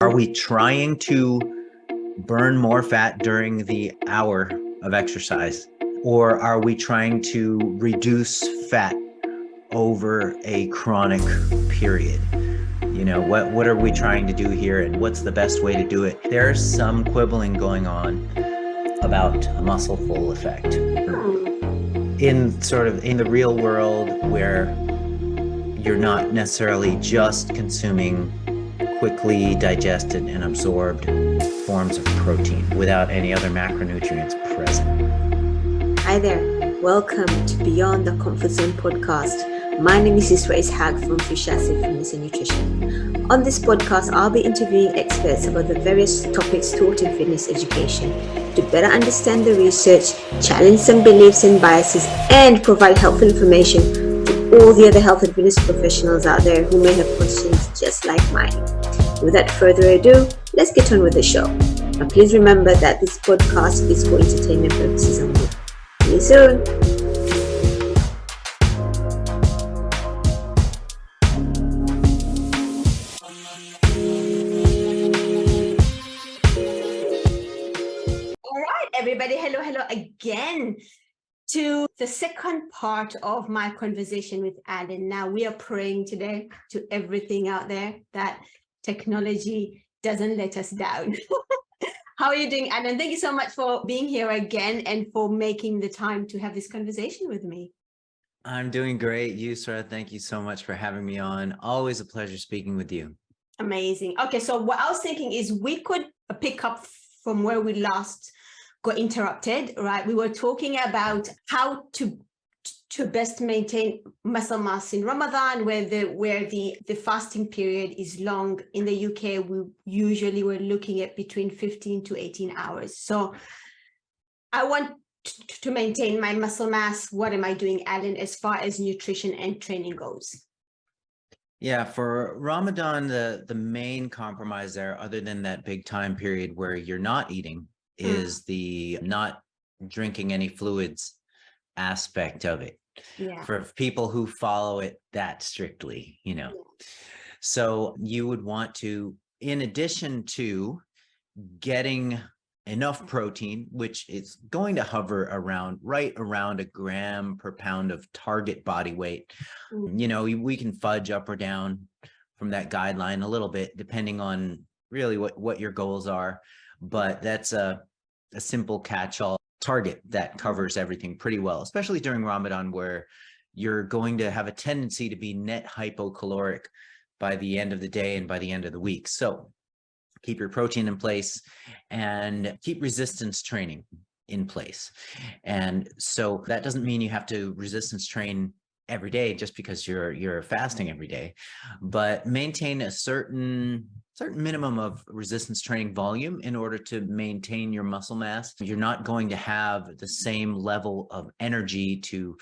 Are we trying to burn more fat during the hour of exercise? Or are we trying to reduce fat over a chronic period? What are we trying to do here, and what's the best way to do it? There's some quibbling going on about a muscleful effect in the real world, where you're not necessarily just consuming quickly digested and absorbed forms of protein without any other macronutrients present. Hi there, welcome to Beyond the Comfort Zone podcast. My name is Isra Ishaq from Fushasi Fitness and Nutrition. On this podcast, I'll be interviewing experts about the various topics taught in fitness education to better understand the research, challenge some beliefs and biases, and provide helpful information to all the other health and fitness professionals out there who may have questions just like mine. Without further ado, let's get on with the show. Now, please remember that this podcast is for entertainment purposes only. See you soon. All right, everybody. Hello again to the second part of my conversation with Alan. Now, we are praying today to everything out there that technology doesn't let us down. How are you doing, Alan? Thank you so much for being here again and for making the time to have this conversation with me. I'm doing great, Yusra. Thank you so much for having me on. Always a pleasure speaking with you. Amazing. Okay, so what I was thinking is we could pick up from where we last got interrupted, right? We were talking about how to best maintain muscle mass in Ramadan, where the fasting period is long. In the UK, we usually were looking at between 15 to 18 hours. So I want to maintain my muscle mass. What am I doing, Alan, as far as nutrition and training goes? Yeah, for Ramadan, the main compromise there, other than that big time period where you're not eating, is the not drinking any fluids aspect of it. Yeah. For people who follow it that strictly, So you would want to, in addition to getting enough protein, which is going to hover right around a gram per pound of target body weight. We can fudge up or down from that guideline a little bit, depending on really what your goals are. But that's a simple catch-all target that covers everything pretty well, especially during Ramadan, where you're going to have a tendency to be net hypocaloric by the end of the day and by the end of the week. So keep your protein in place and keep resistance training in place. And so that doesn't mean you have to resistance train every day just because you're fasting every day, but maintain a certain minimum of resistance training volume in order to maintain your muscle mass. You're not going to have the same level of energy to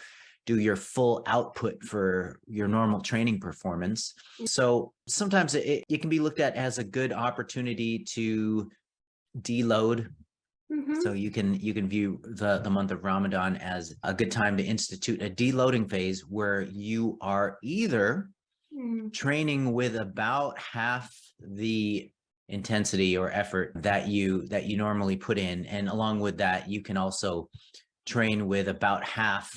do your full output for your normal training performance. So sometimes it can be looked at as a good opportunity to deload. So you can view the month of Ramadan as a good time to institute a deloading phase where you are either training with about half the intensity or effort that you normally put in, and along with that you can also train with about half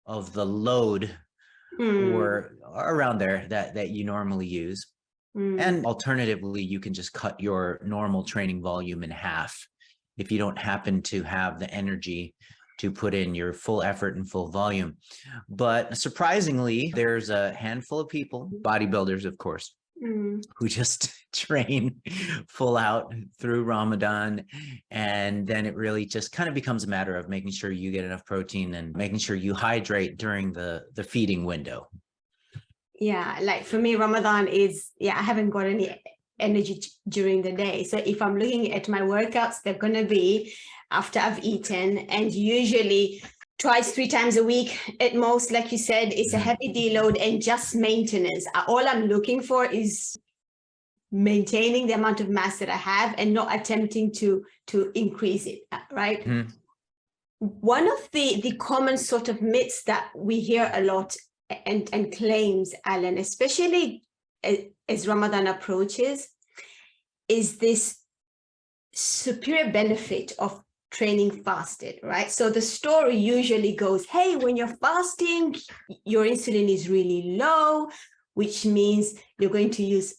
of the load or around there that you normally use. And alternatively, you can just cut your normal training volume in half if you don't happen to have the energy to put in your full effort and full volume. But surprisingly, there's a handful of people, bodybuilders, of course, who just train full out through Ramadan. And then it really just kind of becomes a matter of making sure you get enough protein and making sure you hydrate during the feeding window. Yeah, like for me, Ramadan is, I haven't got any energy during the day. So if I'm looking at my workouts, they're going to be after I've eaten, and usually twice, 3 times a week at most. Like you said, it's a heavy deload and just maintenance. All I'm looking for is maintaining the amount of mass that I have and not attempting to increase it, right? One of the common sort of myths that we hear a lot and claims, Alan, especially as Ramadan approaches, is this superior benefit of training fasted, right? So the story usually goes, hey, when you're fasting, your insulin is really low, which means you're going to use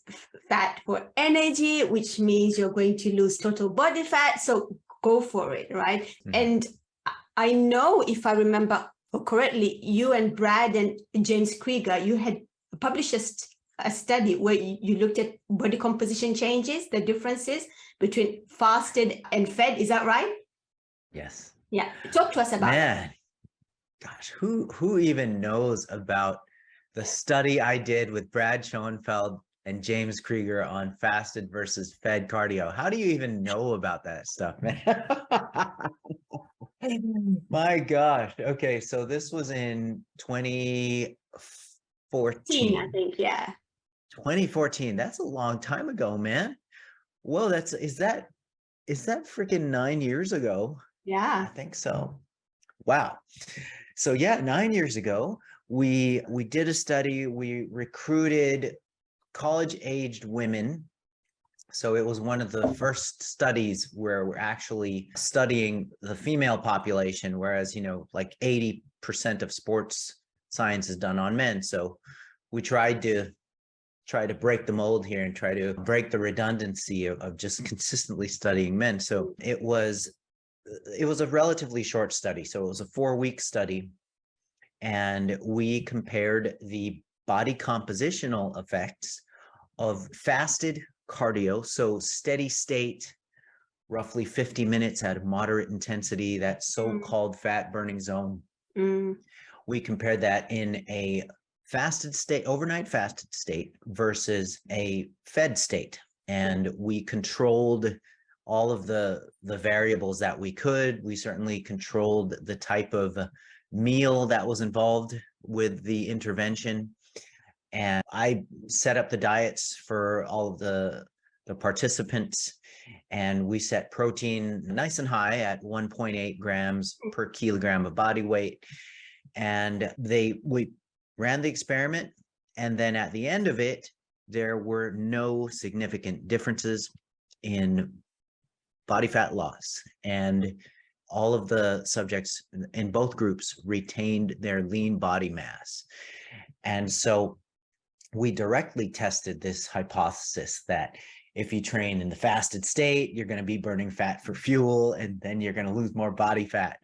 fat for energy, which means you're going to lose total body fat. So go for it, right? Mm-hmm. And I know, if I remember correctly, you and Brad and James Krieger, you had published a study where you looked at body composition changes, the differences between fasted and fed. Is that right? Yes. Yeah. Talk to us about that. Gosh, who even knows about the study I did with Brad Schoenfeld and James Krieger on fasted versus fed cardio? How do you even know about that stuff, man? My gosh. Okay, so this was in 2014. I think, yeah. 2014. That's a long time ago, man. Whoa, is that freaking 9 years ago? Yeah. I think so. Wow. So yeah, 9 years ago, we did a study. We recruited college-aged women. So it was one of the first studies where we're actually studying the female population, whereas, like 80% of sports science is done on men. So we tried to break the mold here and try to break the redundancy of just consistently studying men. So it was a relatively short study. So it was a 4-week study, and we compared the body compositional effects of fasted cardio, so steady state, roughly 50 minutes at moderate intensity, that so-called fat burning zone. We compared that in a fasted state, overnight fasted state, versus a fed state. And we controlled all of the variables that we could. We certainly controlled the type of meal that was involved with the intervention. And I set up the diets for all of the participants, and we set protein nice and high at 1.8 grams per kilogram of body weight. And we ran the experiment, and then at the end of it, there were no significant differences in body fat loss, and all of the subjects in both groups retained their lean body mass. And so we directly tested this hypothesis that if you train in the fasted state, you're going to be burning fat for fuel, and then you're going to lose more body fat.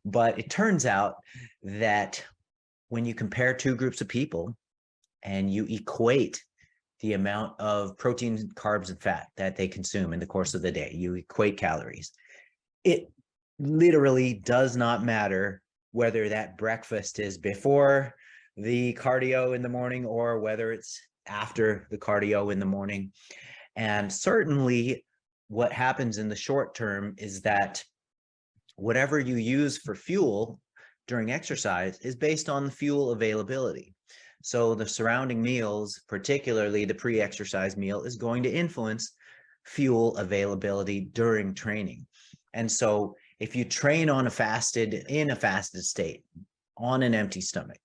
But it turns out that when you compare two groups of people and you equate the amount of protein, carbs, and fat that they consume in the course of the day, you equate calories, it literally does not matter whether that breakfast is before the cardio in the morning or whether it's after the cardio in the morning. And certainly what happens in the short term is that whatever you use for fuel during exercise is based on the fuel availability. So the surrounding meals, particularly the pre-exercise meal, is going to influence fuel availability during training. And so if you train in a fasted state on an empty stomach,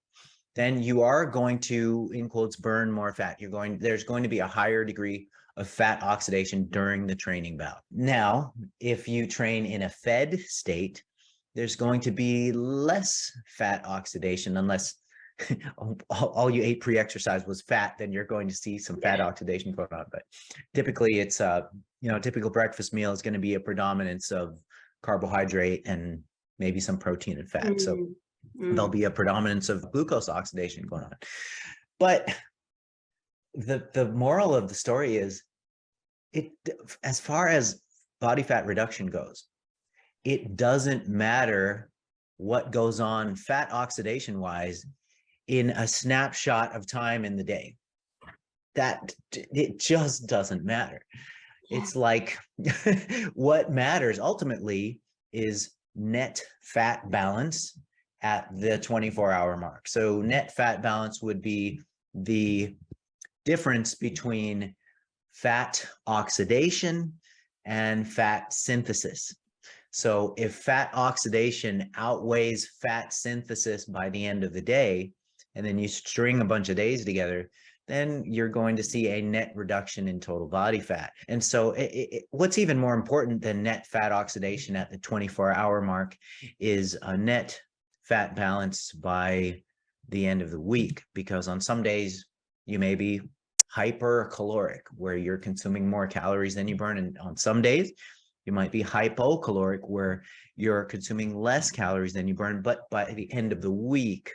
then you are going to, in quotes, burn more fat. There's going to be a higher degree of fat oxidation during the training bout. Now, if you train in a fed state, there's going to be less fat oxidation, unless all you ate pre-exercise was fat, then you're going to see some fat oxidation going on. But typically it's a typical breakfast meal is going to be a predominance of carbohydrate and maybe some protein and fat. So there'll be a predominance of glucose oxidation going on. But the moral of the story is, as far as body fat reduction goes, it doesn't matter what goes on fat oxidation wise in a snapshot of time in the day. That it just doesn't matter. It's like what matters ultimately is net fat balance at the 24-hour mark. So net fat balance would be the difference between fat oxidation and fat synthesis. So if fat oxidation outweighs fat synthesis by the end of the day, and then you string a bunch of days together, then you're going to see a net reduction in total body fat. And so what's even more important than net fat oxidation at the 24-hour mark is a net fat balance by the end of the week, because on some days you may be hypercaloric, where you're consuming more calories than you burn. And on some days you might be hypocaloric, where you're consuming less calories than you burn. But by the end of the week,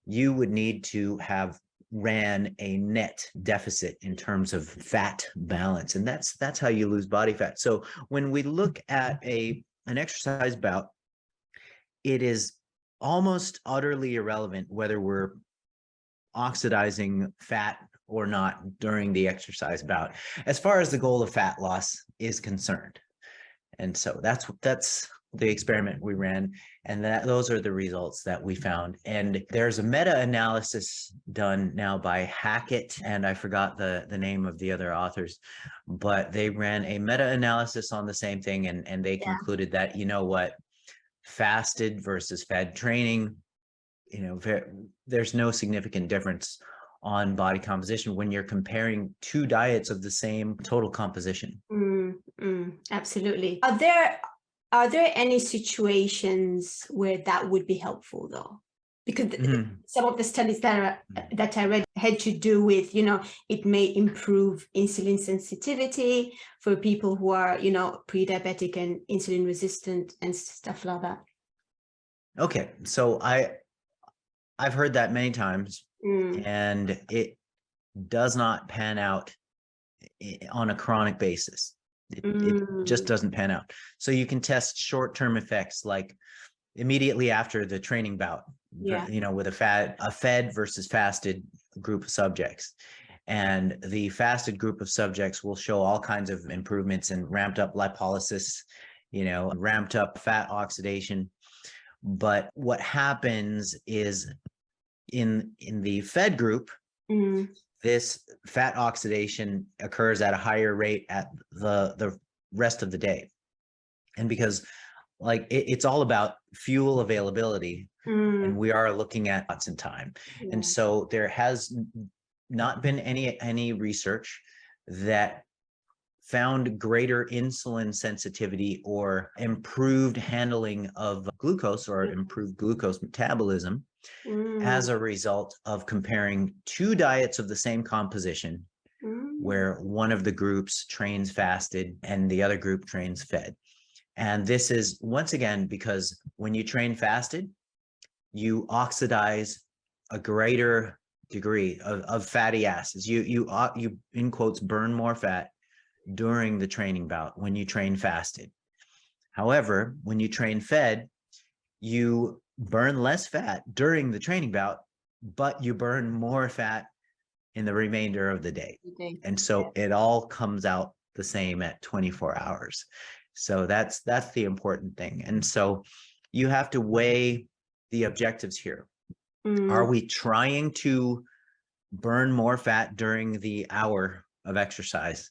you would need to have ran a net deficit in terms of fat balance. And that's how you lose body fat. So when we look at an exercise bout, it is almost utterly irrelevant whether we're oxidizing fat or not during the exercise bout, as far as the goal of fat loss is concerned. And so that's the experiment we ran, and those are the results that we found. And there's a meta-analysis done now by Hackett, and I forgot the name of the other authors, but they ran a meta-analysis on the same thing, and they concluded that, you know what, fasted versus fed training, there's no significant difference on body composition when you're comparing two diets of the same total composition. Absolutely. Are there any situations where that would be helpful, though? Because some of the studies that I read had to do with, it may improve insulin sensitivity for people who are, pre-diabetic and insulin resistant and stuff like that. Okay, so I've heard that many times, and it does not pan out on a chronic basis. It just doesn't pan out. So you can test short-term effects, like immediately after the training bout, with a fed versus fasted group of subjects. And the fasted group of subjects will show all kinds of improvements in ramped up lipolysis, ramped up fat oxidation. But what happens is in the fed group, this fat oxidation occurs at a higher rate at the rest of the day. And because it's all about fuel availability, and we are looking at lots in time. And so there has not been any research that found greater insulin sensitivity or improved handling of glucose or improved glucose metabolism as a result of comparing two diets of the same composition, where one of the groups trains fasted and the other group trains fed. And this is, once again, because when you train fasted, you oxidize a greater degree of fatty acids. You in quotes burn more fat during the training bout when you train fasted. However, when you train fed, you burn less fat during the training bout, but you burn more fat in the remainder of the day. And so it all comes out the same at 24 hours. So that's the important thing. And so you have to weigh the objectives here. Are we trying to burn more fat during the hour of exercise?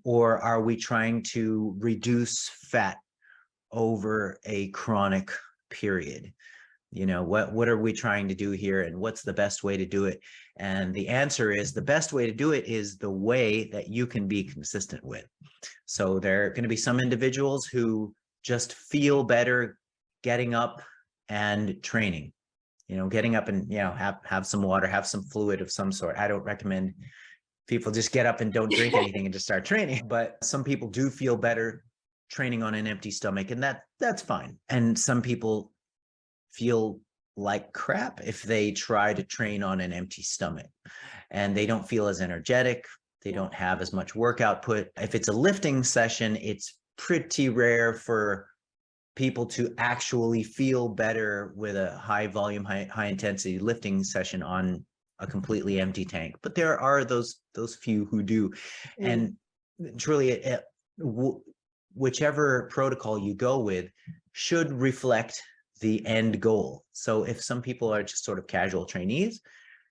Or are we trying to reduce fat over a chronic period? What are we trying to do here, and what's the best way to do it? And the answer is, the best way to do it is the way that you can be consistent with. So there are going to be some individuals who just feel better getting up and training, getting up and, have some water, have some fluid of some sort. I don't recommend people just get up and don't drink anything and just start training. But some people do feel better training on an empty stomach, and that's fine. And some people feel like crap if they try to train on an empty stomach, and they don't feel as energetic. They don't have as much work output. If it's a lifting session, it's pretty rare for people to actually feel better with a high volume, high intensity lifting session on a completely empty tank. But there are those few who do. And truly, whichever protocol you go with should reflect the end goal. So if some people are just sort of casual trainees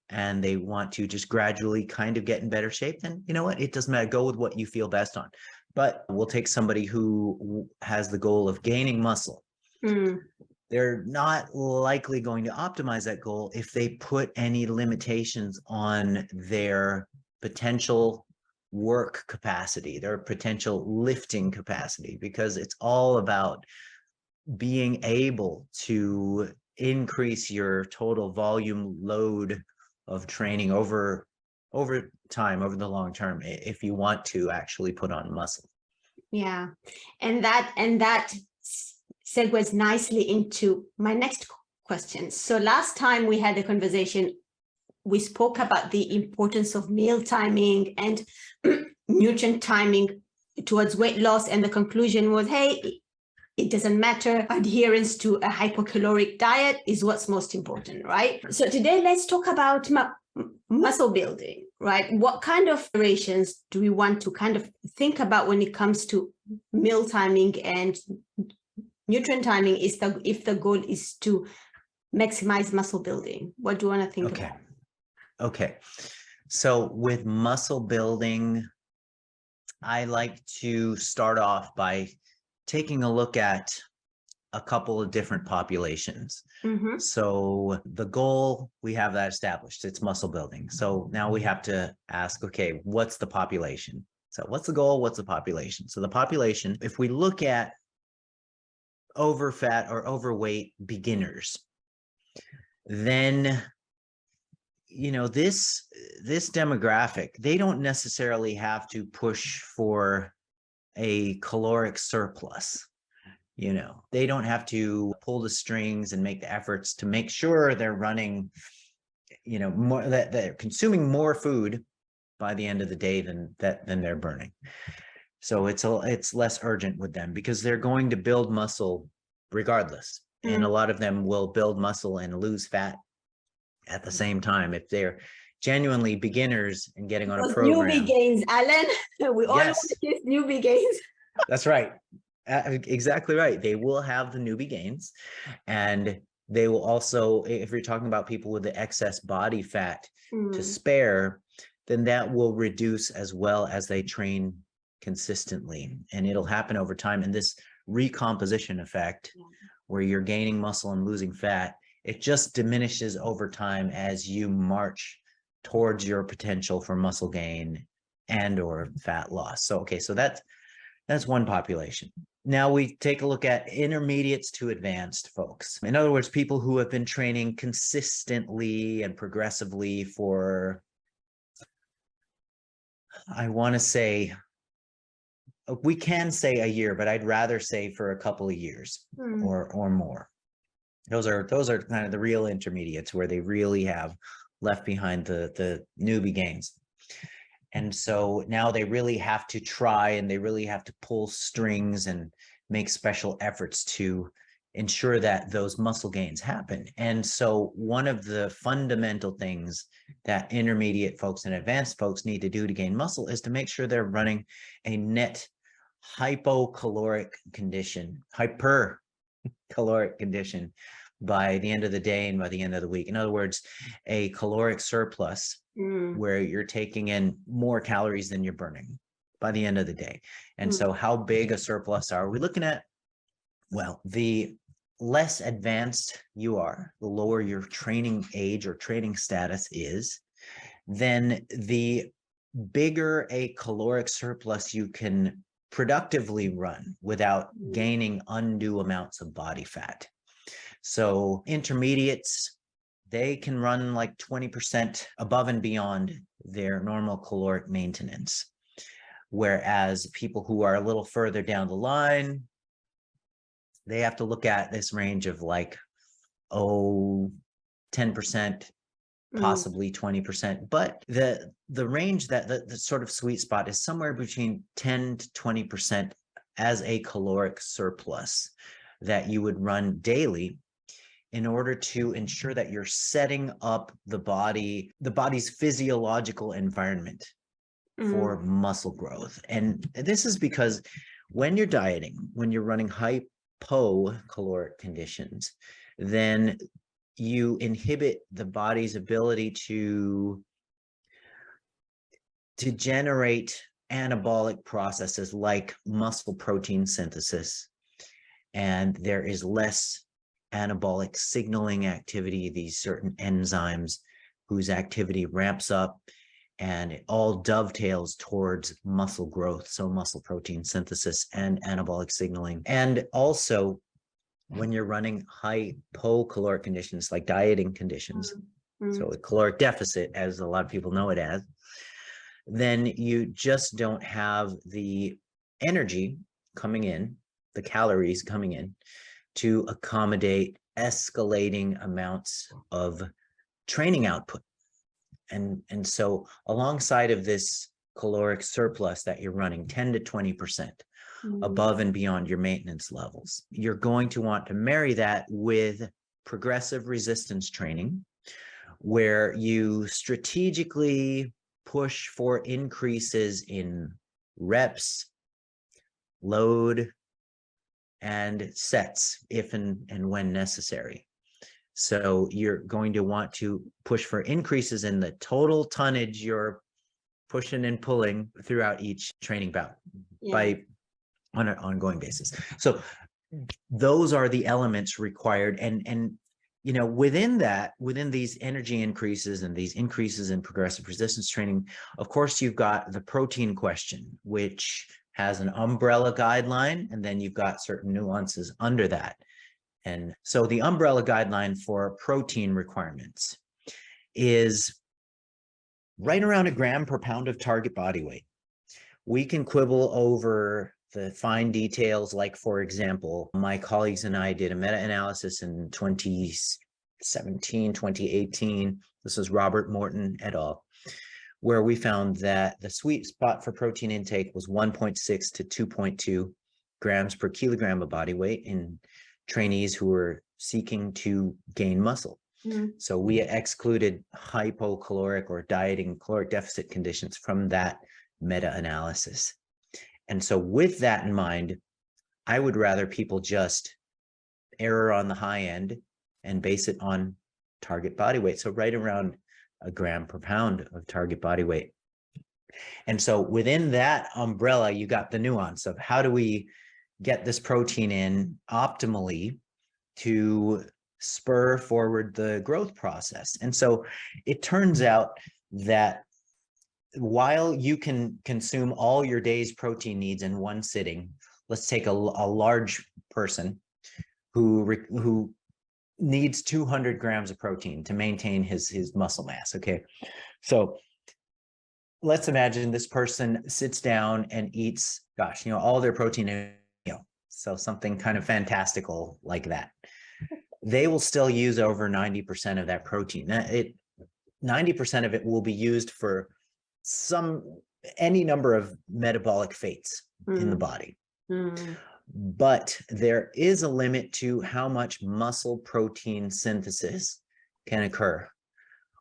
and they want to just gradually kind of get in better shape, then you know what, it doesn't matter, go with what you feel best on. But we'll take somebody who has the goal of gaining muscle. they're not likely going to optimize that goal if they put any limitations on their potential work capacity, their potential lifting capacity, because it's all about being able to increase your total volume load of training over time, over the long term, if you want to actually put on muscle. Yeah, and that segues nicely into my next question. So last time we had a conversation, we spoke about the importance of meal timing and nutrient timing towards weight loss, and the conclusion was, hey, it doesn't matter. Adherence to a hypocaloric diet is what's most important, right? So today, let's talk about muscle building, right? What kind of variations do we want to kind of think about when it comes to meal timing and nutrient timing if the goal is to maximize muscle building? What do you want to think about? Okay. So with muscle building, I like to start off by taking a look at a couple of different populations. Mm-hmm. So the goal, we have that established, it's muscle building. So now we have to ask, okay, what's the population? So what's the goal? What's the population? So the population, if we look at over fat or overweight beginners, then this demographic, they don't necessarily have to push for a caloric surplus. They don't have to pull the strings and make the efforts to make sure they're running, more, that they're consuming more food by the end of the day than they're burning. So it's less urgent with them because they're going to build muscle regardless. And a lot of them will build muscle and lose fat at the same time if they're genuinely beginners and getting on a program. Newbie gains, Alan. We all want to get newbie gains. That's right. Exactly right. They will have the newbie gains, and they will also, if you're talking about people with the excess body fat to spare, then that will reduce as well as they train consistently, and it'll happen over time. And this recomposition effect, where you're gaining muscle and losing fat, it just diminishes over time as you march towards your potential for muscle gain and or fat loss. So, okay, so that's one population. Now we take a look at intermediates to advanced folks. In other words, people who have been training consistently and progressively for, I want to say, we can say a year, but I'd rather say for a couple of years or more. Those are kind of the real intermediates, where they really have left behind the newbie gains. And so now they really have to try, and they really have to pull strings and make special efforts to ensure that those muscle gains happen. And so one of the fundamental things that intermediate folks and advanced folks need to do to gain muscle is to make sure they're running a net hypocaloric condition by the end of the day and by the end of the week. In other words, a caloric surplus where you're taking in more calories than you're burning by the end of the day. And so how big a surplus are we looking at? Well, the less advanced you are, the lower your training age or training status is, then the bigger a caloric surplus you can productively run without gaining undue amounts of body fat. So intermediates, they can run like 20% above and beyond their normal caloric maintenance. Whereas people who are a little further down the line, they have to look at this range of like, 10%, possibly 20%. But the range, that the sort of sweet spot is somewhere between 10 to 20% as a caloric surplus that you would run daily, in order to ensure that you're setting up the body's physiological environment for muscle growth. And this is because when you're dieting, when you're running hypocaloric conditions, then you inhibit the body's ability to generate anabolic processes like muscle protein synthesis. And there is less anabolic signaling activity, these certain enzymes whose activity ramps up, and it all dovetails towards muscle growth. So muscle protein synthesis and anabolic signaling. And also when you're running hypocaloric conditions, like dieting conditions, so a caloric deficit, as a lot of people know it as, then you just don't have the energy coming in, the calories coming in, to accommodate escalating amounts of training output. And so alongside of this caloric surplus that you're running, 10 to 20% above and beyond your maintenance levels, you're going to want to marry that with progressive resistance training, where you strategically push for increases in reps, load, and sets if and when necessary. So you're going to want to push for increases in the total tonnage you're pushing and pulling throughout each training bout on an ongoing basis. So those are the elements required. And you know, within these energy increases and these increases in progressive resistance training, of course, you've got the protein question, which has an umbrella guideline, and then you've got certain nuances under that. And so the umbrella guideline for protein requirements is right around 1 gram per pound of target body weight. We can quibble over the fine details, like, for example, my colleagues and I did a meta-analysis in 2017, 2018. This was Robert Morton et al., where we found that the sweet spot for protein intake was 1.6 to 2.2 grams per kilogram of body weight in trainees who were seeking to gain muscle. So we excluded hypocaloric or dieting caloric deficit conditions from that meta-analysis. And so with that in mind, I would rather people just err on the high end and base it on target body weight. So right around 1 gram per pound of target body weight. And so within that umbrella, you got the nuance of how do we get this protein in optimally to spur forward the growth process. And so it turns out that while you can consume all your day's protein needs in one sitting, let's take a large person who needs 200 grams of protein to maintain his muscle mass. Okay, so let's imagine this person sits down and eats, gosh, all their protein in a meal. So something kind of fantastical like that. They will still use over 90% of that protein. 90% of it will be used for any number of metabolic fates in the body. But there is a limit to how much muscle protein synthesis can occur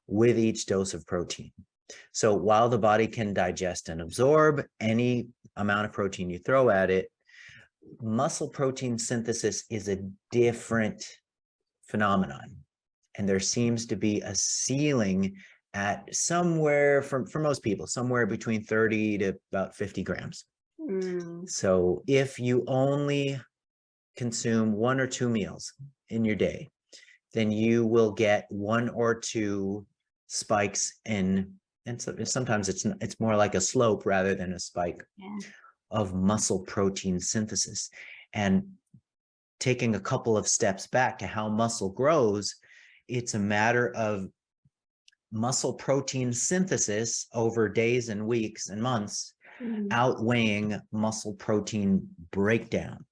with each dose of protein. So while the body can digest and absorb any amount of protein you throw at it, muscle protein synthesis is a different phenomenon. And there seems to be a ceiling at somewhere, for most people, somewhere between 30 to about 50 grams. So if you only consume 1 or 2 meals in your day, then you will get 1 or 2 spikes in, and so sometimes it's more like a slope rather than a spike of muscle protein synthesis. And taking a couple of steps back to how muscle grows, it's a matter of muscle protein synthesis over days and weeks and months outweighing muscle protein breakdown.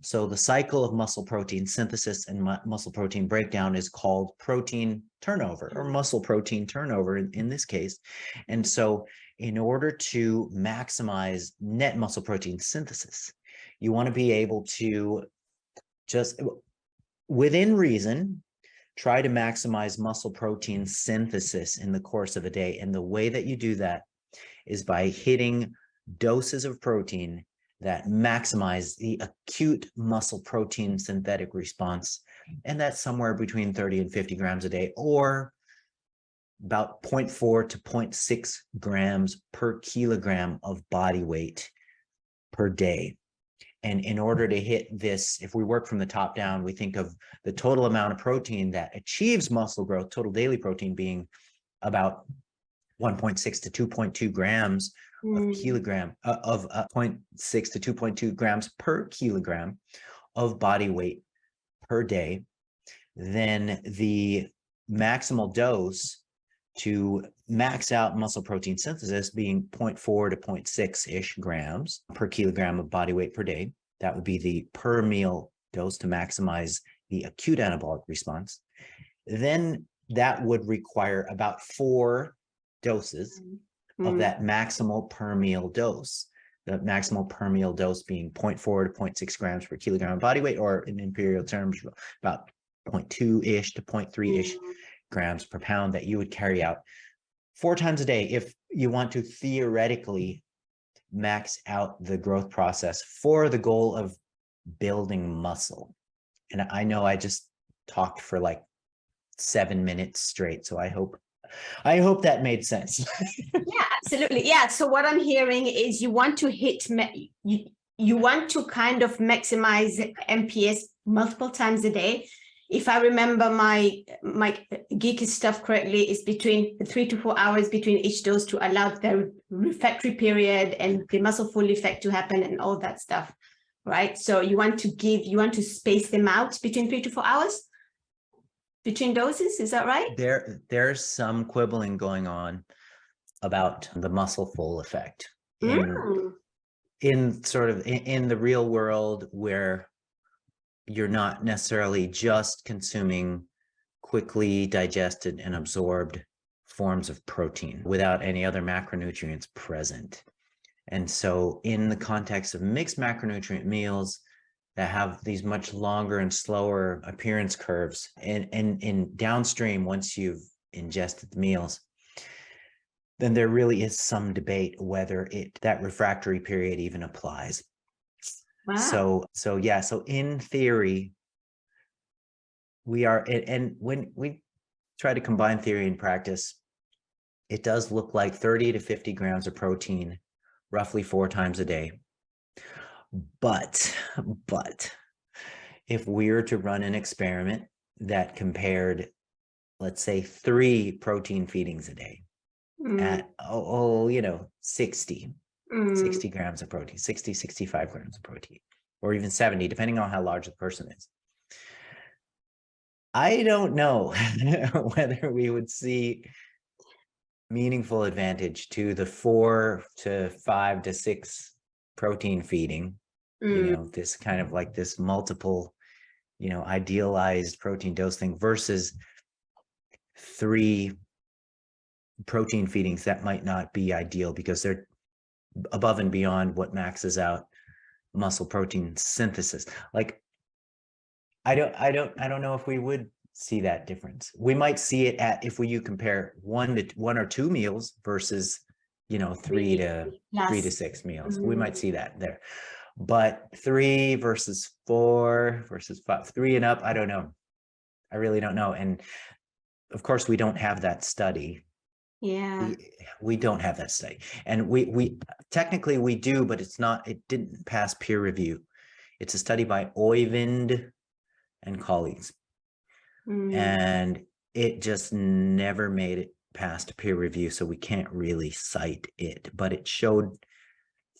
So the cycle of muscle protein synthesis and muscle protein breakdown is called protein turnover, or muscle protein turnover in this case. And so in order to maximize net muscle protein synthesis, you want to be able to just, within reason, try to maximize muscle protein synthesis in the course of a day. And the way that you do that is by hitting doses of protein that maximize the acute muscle protein synthetic response. And that's somewhere between 30 and 50 grams a day, or about 0.4 to 0.6 grams per kilogram of body weight per day. And in order to hit this, if we work from the top down, we think of the total amount of protein that achieves muscle growth, total daily protein being about 1.6 to 2.2 grams of kilogram of 0.6 to 2.2 grams per kilogram of body weight per day. Then the maximal dose to max out muscle protein synthesis being 0.4 to 0.6-ish grams per kilogram of body weight per day. That would be the per meal dose to maximize the acute anabolic response. Then that would require about 4 doses of that maximal per meal dose. The maximal per meal dose being 0.4 to 0.6 grams per kilogram of body weight, or in imperial terms, about 0.2-ish to 0.3-ish grams per pound that you would carry out 4 times a day if you want to theoretically max out the growth process for the goal of building muscle. And I know I just talked for like 7 minutes straight, so I hope that made sense. Yeah, absolutely. Yeah. So what I'm hearing is you want to hit, you want to kind of maximize MPS multiple times a day. If I remember my geeky stuff correctly, it's between 3 to 4 hours between each dose to allow the refractory period and the muscle full effect to happen and all that stuff, right? So you want to space them out between 3 to 4 hours between doses, is that right? There's some quibbling going on about the muscle full effect in sort of in the real world, where you're not necessarily just consuming quickly digested and absorbed forms of protein without any other macronutrients present. And so in the context of mixed macronutrient meals that have these much longer and slower appearance curves, and in downstream, once you've ingested the meals, then there really is some debate whether that refractory period even applies. Wow. So in theory, we are, and when we try to combine theory and practice, it does look like 30 to 50 grams of protein, roughly 4 times a day. But if we were to run an experiment that compared, let's say, 3 protein feedings a day at, 60 grams of protein, 65 grams of protein, or even 70, depending on how large the person is. I don't know whether we would see meaningful advantage to the 4 to 5 to 6 protein feeding, this kind of like this multiple, idealized protein dose thing versus 3 protein feedings that might not be ideal because they're above and beyond what maxes out muscle protein synthesis. Like, I don't know if we would see that difference. We might see it if you compare 1 or 2 meals versus 3 to 6 meals. We might see that there. But 3 versus 4 versus 5, 3 and up, I don't know. I really don't know. And of course, we don't have that study. Yeah, we don't have that study, and we technically we do, but it didn't pass peer review. It's a study by Oyvind and colleagues, and it just never made it past peer review, so we can't really cite it. But it showed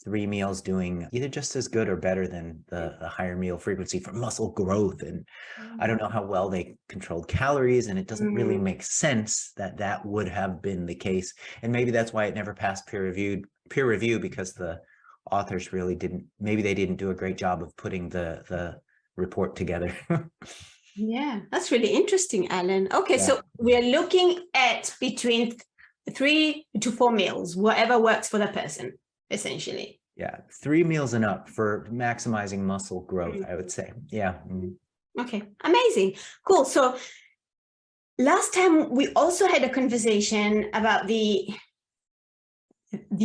3 meals doing either just as good or better than the higher meal frequency for muscle growth. And I don't know how well they controlled calories, and it doesn't really make sense that would have been the case. And maybe that's why it never passed peer review, because the authors really maybe they didn't do a great job of putting the report together. Yeah, that's really interesting, Alan. Okay, yeah. So we're looking at between 3 to 4 meals, whatever works for the person, essentially. Yeah, 3 meals and up for maximizing muscle growth, I would say. Yeah. Okay, amazing. Cool. So last time we also had a conversation about the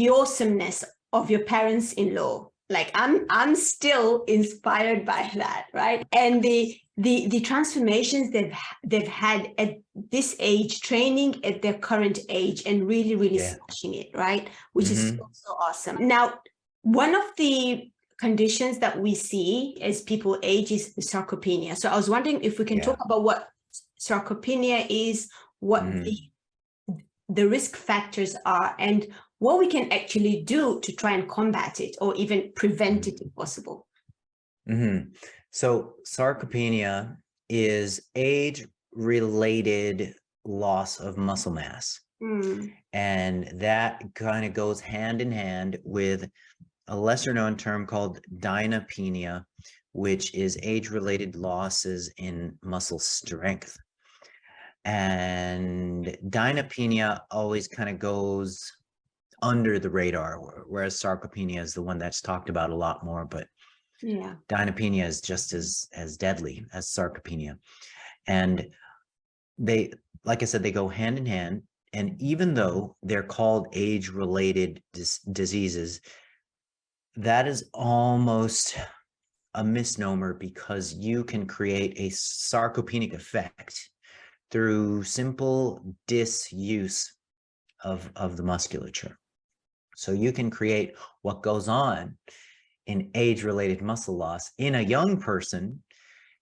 awesomeness of your parents-in-law. Like I'm still inspired by that, right? And the transformations they've had at this age, training at their current age, and really smashing it, right? Which is so awesome. Now, one of the conditions that we see as people age is sarcopenia. So I was wondering if we can talk about what sarcopenia is, what the risk factors are, and what we can actually do to try and combat it or even prevent it if possible. So sarcopenia is age-related loss of muscle mass. And that kind of goes hand in hand with a lesser known term called dynapenia, which is age-related losses in muscle strength. And dynapenia always kind of goes under the radar, whereas sarcopenia is the one that's talked about a lot more, but dynapenia is just as deadly as sarcopenia. And they, like I said, they go hand in hand. And even though they're called age-related diseases, that is almost a misnomer, because you can create a sarcopenic effect through simple disuse of the musculature. So you can create what goes on in age-related muscle loss in a young person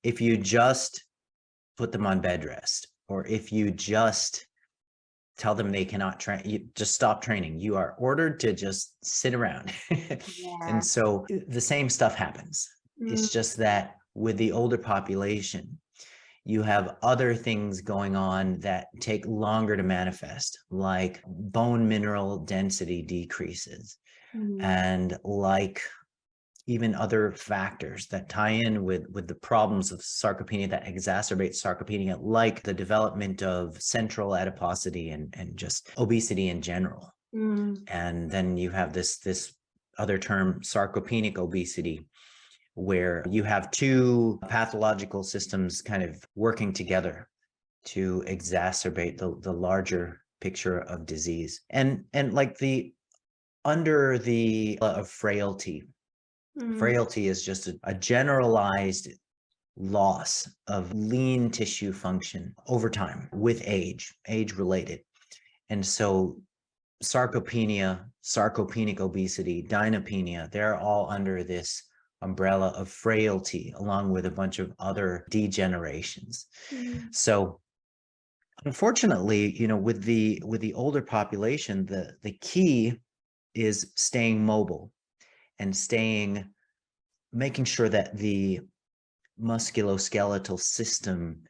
if you just put them on bed rest, or if you just tell them they cannot train, you just stop training. You are ordered to just sit around. And so the same stuff happens. It's just that with the older population, you have other things going on that take longer to manifest, like bone mineral density decreases, and like even other factors that tie in with the problems of sarcopenia that exacerbate sarcopenia, like the development of central adiposity and just obesity in general. And then you have this other term, sarcopenic obesity, where you have two pathological systems kind of working together to exacerbate the larger picture of disease. And like under the of frailty. Frailty is just a generalized loss of lean tissue function over time with age related. And so sarcopenia, sarcopenic obesity, dynapenia, they're all under this umbrella of frailty, along with a bunch of other degenerations. So unfortunately, with the older population, the key is staying mobile and making sure that the musculoskeletal system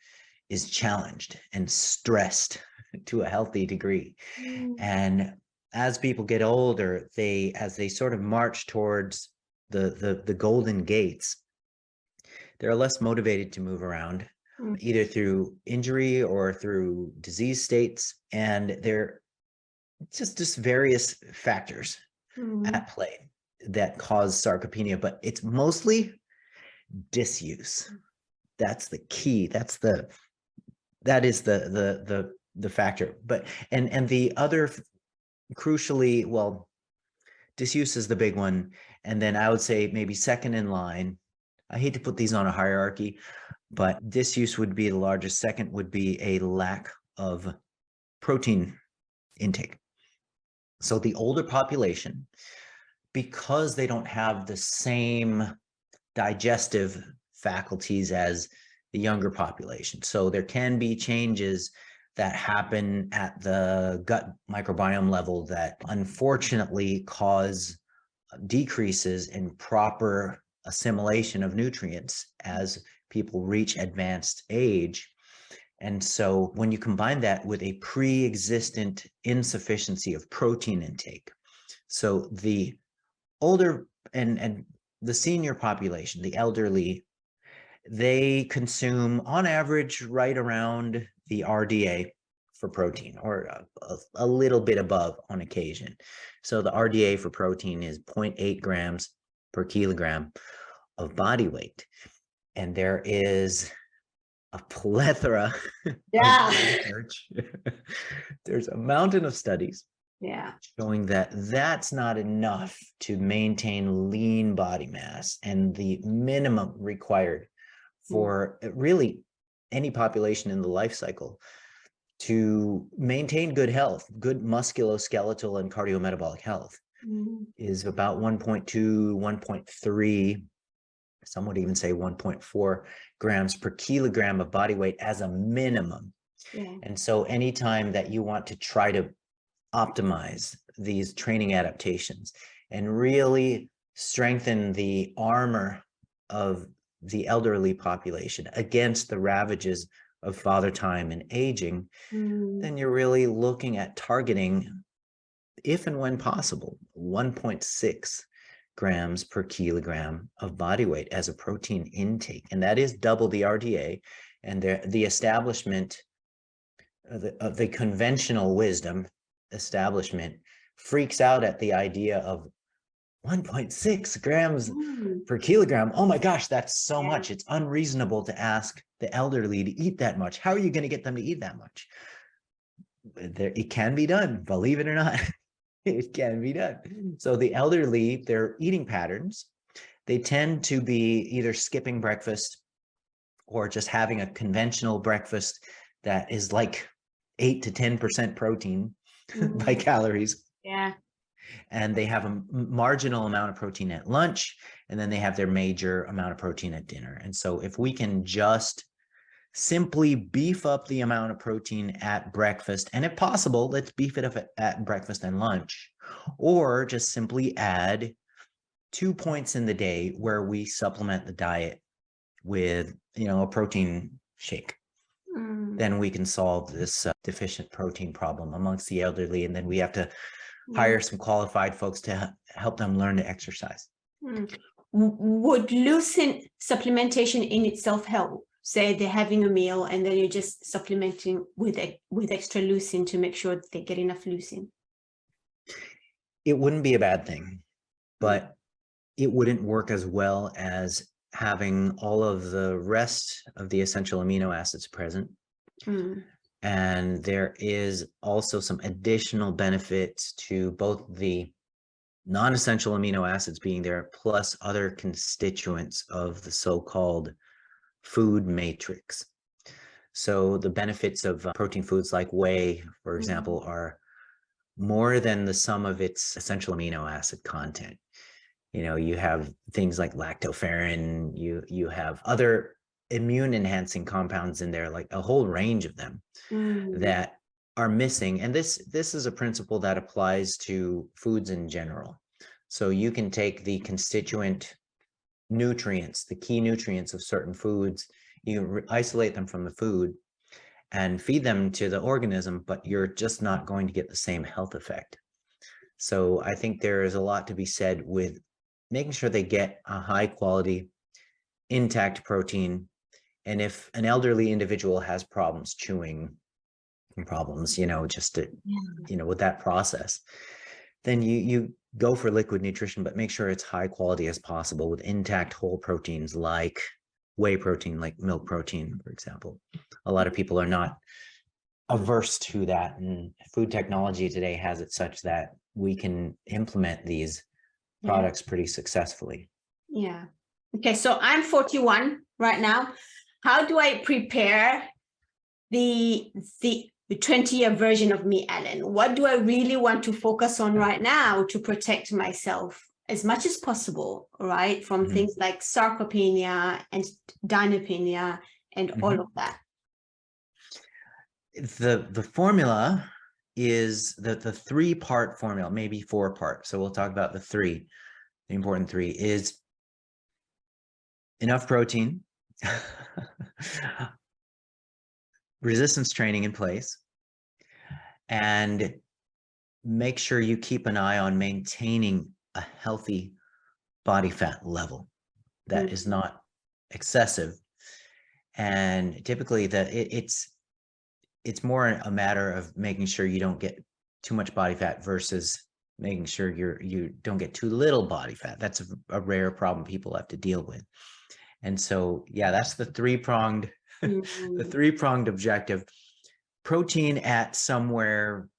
is challenged and stressed to a healthy degree. And as people get older, as they sort of march towards the golden gates, they're less motivated to move around, either through injury or through disease states. And they're just various factors at play that cause sarcopenia, but it's mostly disuse. That's the key. That is the factor. But and the other crucially, well, disuse is the big one. And then I would say maybe second in line, I hate to put these on a hierarchy, but disuse would be the largest. Second would be a lack of protein intake. So the older population, because they don't have the same digestive faculties as the younger population. So there can be changes that happen at the gut microbiome level that unfortunately cause decreases in proper assimilation of nutrients as people reach advanced age. And so when you combine that with a pre-existent insufficiency of protein intake, so the older and the senior population, the elderly, they consume on average right around the RDA for protein, or a little bit above on occasion. So the RDA for protein is 0.8 grams per kilogram of body weight. And there is a plethora of research. There's a mountain of studies showing that that's not enough to maintain lean body mass, and the minimum required for really any population in the life cycle to maintain good health, good musculoskeletal and cardiometabolic health, is about 1.2, 1.3, some would even say 1.4 grams per kilogram of body weight as a minimum. Yeah. And so anytime that you want to try to optimize these training adaptations and really strengthen the armor of the elderly population against the ravages of father time and aging, then you're really looking at targeting, if and when possible, 1.6 grams per kilogram of body weight as a protein intake. And that is double the RDA. And the establishment of the conventional wisdom establishment freaks out at the idea of 1.6 grams per kilogram. Oh my gosh, that's so much. It's unreasonable to ask the elderly to eat that much. How are you going to get them to eat that much? It can be done, believe it or not. It can be done. So the elderly, their eating patterns, they tend to be either skipping breakfast or just having a conventional breakfast that is like 8 to 10% protein by calories. Yeah. And they have a marginal amount of protein at lunch, and then they have their major amount of protein at dinner. And so if we can just simply beef up the amount of protein at breakfast, and if possible, let's beef it up at breakfast and lunch, or just simply add 2 points in the day where we supplement the diet with, a protein shake. Then we can solve this deficient protein problem amongst the elderly. And then we have to hire some qualified folks to help them learn to exercise. Would leucine supplementation in itself help? Say they're having a meal and then you're just supplementing with extra leucine to make sure that they get enough leucine. It wouldn't be a bad thing, but it wouldn't work as well as having all of the rest of the essential amino acids present. And there is also some additional benefits to both the non-essential amino acids being there, plus other constituents of the so-called food matrix. So the benefits of protein foods like whey, for example, are more than the sum of its essential amino acid content. You have things like lactoferrin, you have other immune enhancing compounds in there, like a whole range of them that are missing. And this is a principle that applies to foods in general. So you can take the constituent nutrients, the key nutrients of certain foods, you isolate them from the food and feed them to the organism, but you're just not going to get the same health effect. So I think there is a lot to be said with making sure they get a high quality, intact protein. And if an elderly individual has problems chewing, problems, with that process, then you go for liquid nutrition, but make sure it's high quality as possible with intact whole proteins like whey protein, like milk protein, for example. A lot of people are not averse to that. And food technology today has it such that we can implement these products pretty successfully. Yeah. Okay. So I'm 41 right now. How do I prepare the 20-year version of me, Alan? What do I really want to focus on right now to protect myself as much as possible, right? From things like sarcopenia and dynapenia and all of that. The formula is the 3-part formula, maybe 4-part. So we'll talk about the 3. The important 3 is enough protein, resistance training in place, and make sure you keep an eye on maintaining a healthy body fat level that is not excessive. And typically it's more a matter of making sure you don't get too much body fat versus making sure you don't get too little body fat. That's a rare problem people have to deal with. And so, that's the 3-pronged, the 3-pronged objective. Protein at somewhere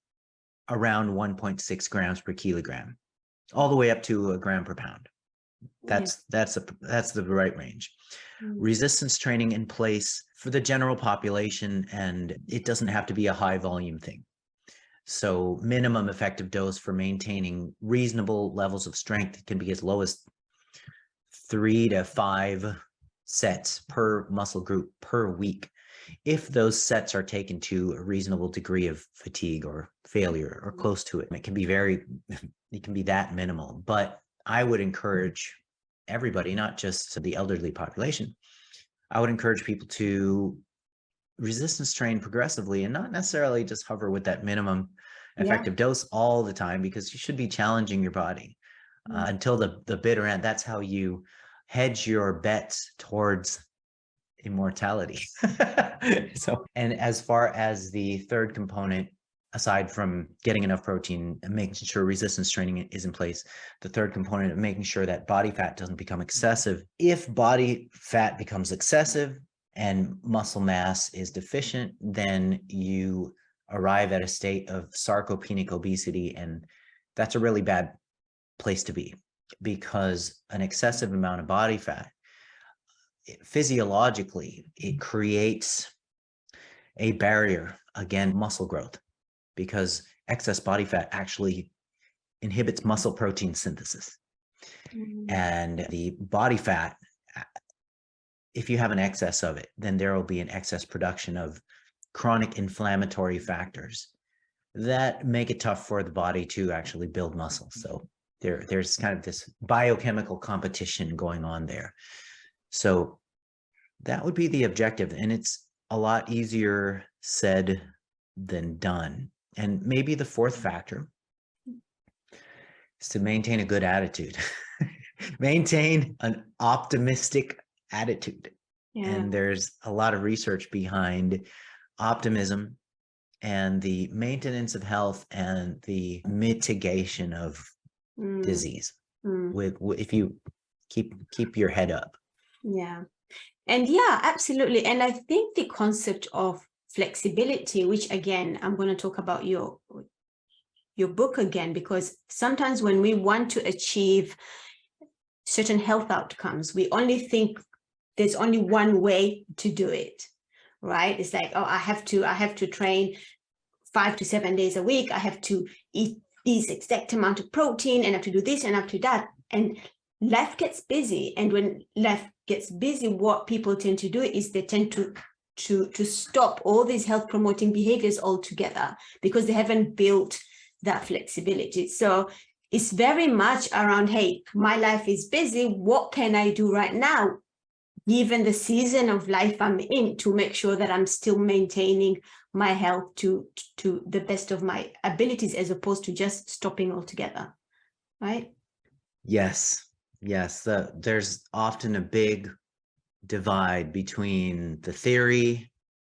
around 1.6 grams per kilogram, all the way up to a gram per pound. That's the right range. Resistance training in place for the general population, and it doesn't have to be a high volume thing. So minimum effective dose for maintaining reasonable levels of strength can be as low as 3 to 5 sets per muscle group per week, if those sets are taken to a reasonable degree of fatigue or failure or close to it. It can be that minimal, but I would encourage everybody, not just the elderly population. I would encourage people to resistance train progressively and not necessarily just hover with that minimum effective dose all the time, because you should be challenging your body until the bitter end. That's how you hedge your bets towards immortality. And as far as the third component, aside from getting enough protein and making sure resistance training is in place, the third component of making sure that body fat doesn't become excessive. If body fat becomes excessive and muscle mass is deficient, then you arrive at a state of sarcopenic obesity, and that's a really bad place to be, because an excessive amount of body fat, physiologically, it creates a barrier against muscle growth, because excess body fat actually inhibits muscle protein synthesis. And the body fat, if you have an excess of it, then there will be an excess production of chronic inflammatory factors that make it tough for the body to actually build muscle. So there's kind of this biochemical competition going on there. So that would be the objective. And it's a lot easier said than done. And maybe the fourth factor is to maintain a good attitude. Maintain an optimistic attitude. And there's a lot of research behind optimism and the maintenance of health and the mitigation of disease with if you keep your head up. And absolutely. And I think the concept of flexibility, which again, I'm going to talk about your book again, because sometimes when we want to achieve certain health outcomes, we only think there's only one way to do it, right? It's like, oh, I have to train 5 to 7 days a week. I have to eat this exact amount of protein, and I have to do this and I have to do that. And life gets busy. And when life gets busy, what people tend to do is they tend to stop all these health promoting behaviors altogether, because they haven't built that flexibility. So it's very much around, hey, my life is busy. What can I do right now, given the season of life I'm in, to make sure that I'm still maintaining my health to the best of my abilities, as opposed to just stopping altogether, right? Yes. There's often a big divide between the theory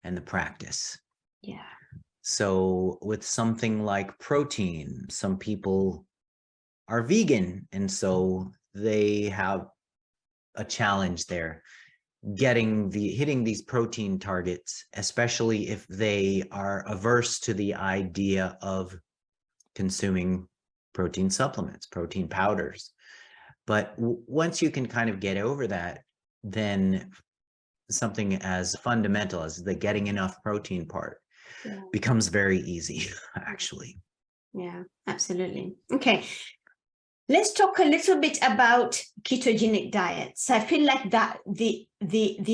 and the practice. So with something like protein, some people are vegan, and so they have a challenge there hitting these protein targets, especially if they are averse to the idea of consuming protein supplements, protein powders. But once you can kind of get over that, then something as fundamental as the getting enough protein part becomes very easy, actually. Yeah, absolutely. Okay. Let's talk a little bit about ketogenic diets. I feel like that the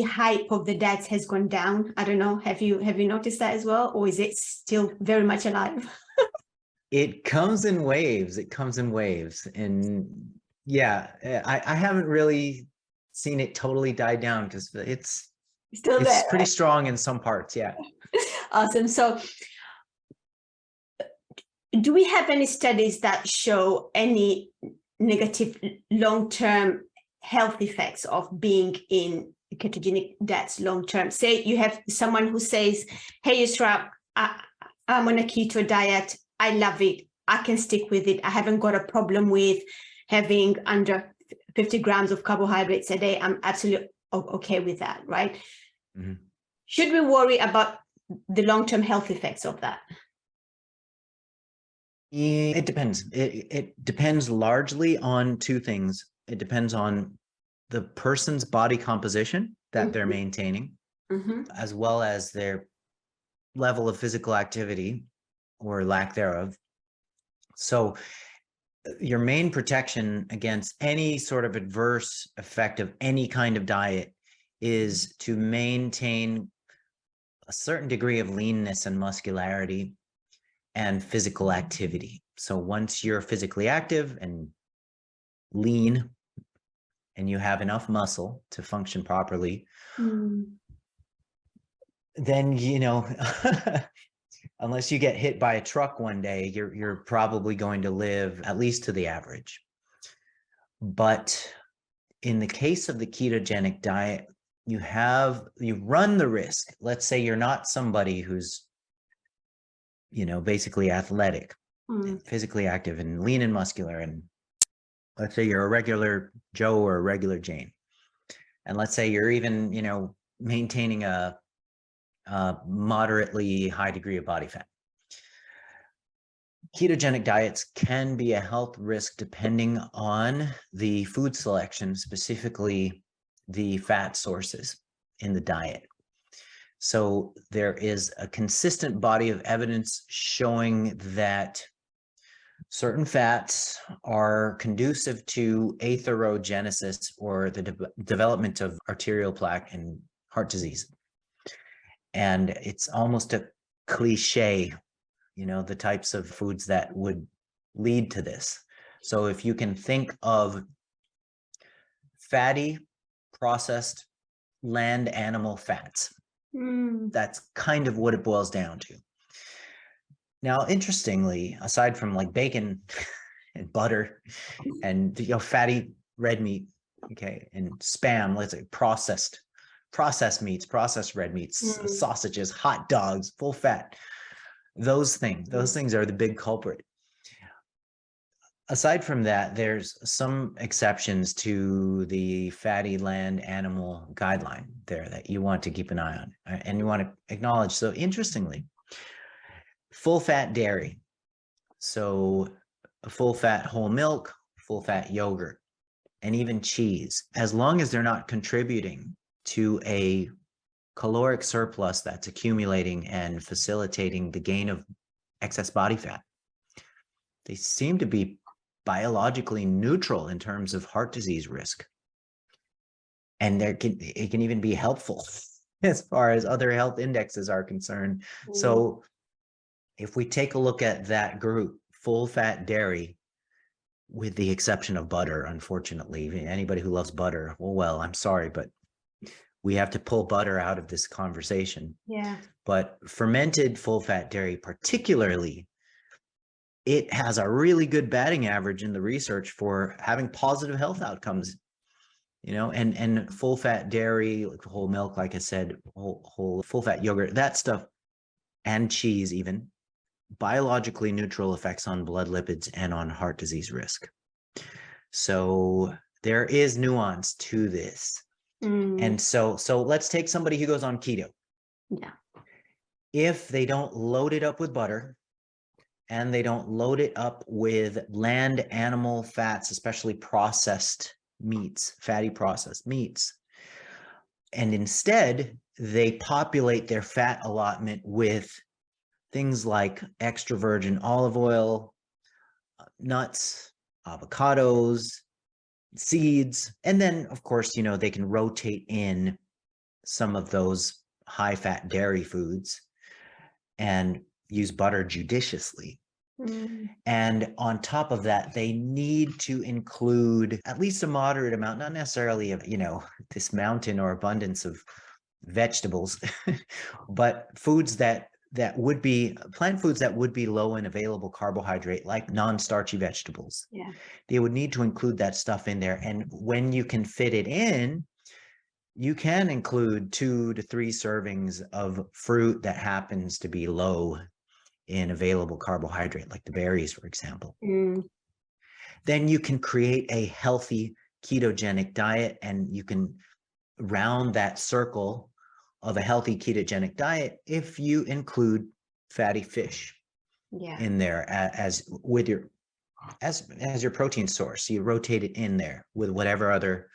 hype of the diets has gone down. I don't know. Have you noticed that as well, or is it still very much alive? It comes in waves. And I haven't really seen it totally die down, because it's still there, pretty right? strong in some parts. Yeah. Awesome. So do we have any studies that show any negative long-term health effects of being in ketogenic diets long-term? Say you have someone who says, hey, Yusra, I'm on a keto diet. I love it. I can stick with it. I haven't got a problem with having under 50 grams of carbohydrates a day. I'm absolutely okay with that, right? Mm-hmm. Should we worry about the long-term health effects of that? It depends. It depends largely on two things. It depends on the person's body composition that they're maintaining, as well as their level of physical activity or lack thereof. So your main protection against any sort of adverse effect of any kind of diet is to maintain a certain degree of leanness and muscularity and physical activity. So once you're physically active and lean and you have enough muscle to function properly, then, unless you get hit by a truck one day, you're probably going to live at least to the average. But in the case of the ketogenic diet, you run the risk. Let's say you're not somebody who's, basically athletic, physically active and lean and muscular. And let's say you're a regular Joe or a regular Jane. And let's say you're even, maintaining a moderately high degree of body fat. Ketogenic diets can be a health risk depending on the food selection, specifically the fat sources in the diet. So there is a consistent body of evidence showing that certain fats are conducive to atherogenesis, or the development of arterial plaque and heart disease. And it's almost a cliche, the types of foods that would lead to this. So if you can think of fatty, processed land animal fats, that's kind of what it boils down to. Now, interestingly, aside from like bacon and butter and fatty red meat, okay, and spam, let's say processed meats, processed red meats, sausages, hot dogs, full fat, those things are the big culprit. Aside from that, there's some exceptions to the fatty land animal guideline there that you want to keep an eye on and you want to acknowledge. So interestingly, full fat dairy, so full fat whole milk, full fat yogurt, and even cheese, as long as they're not contributing to a caloric surplus that's accumulating and facilitating the gain of excess body fat, they seem to be biologically neutral in terms of heart disease risk. And it can even be helpful as far as other health indexes are concerned. So if we take a look at that group, full fat dairy, with the exception of butter, unfortunately, anybody who loves butter, well, I'm sorry, but we have to pull butter out of this conversation. Yeah. But fermented full fat dairy, particularly, it has a really good batting average in the research for having positive health outcomes, and full fat dairy, like whole milk, like I said, whole full fat yogurt, that stuff, and cheese, even biologically neutral effects on blood lipids and on heart disease risk. So there is nuance to this. And so let's take somebody who goes on keto. Yeah. If they don't load it up with butter, and they don't load it up with land animal fats, especially processed meats, fatty processed meats, and instead they populate their fat allotment with things like extra virgin olive oil, nuts, avocados, seeds, and then of course, they can rotate in some of those high fat dairy foods and use butter judiciously. And on top of that, they need to include at least a moderate amount, not necessarily of, this mountain or abundance of vegetables, but foods that would be plant foods that would be low in available carbohydrate, like non-starchy vegetables. Yeah. They would need to include that stuff in there. And when you can fit it in, you can include 2 to 3 servings of fruit that happens to be low in available carbohydrate, like the berries, for example. Then you can create a healthy ketogenic diet, and you can round that circle of a healthy ketogenic diet if you include fatty fish in there as your protein source. You rotate it in there with whatever other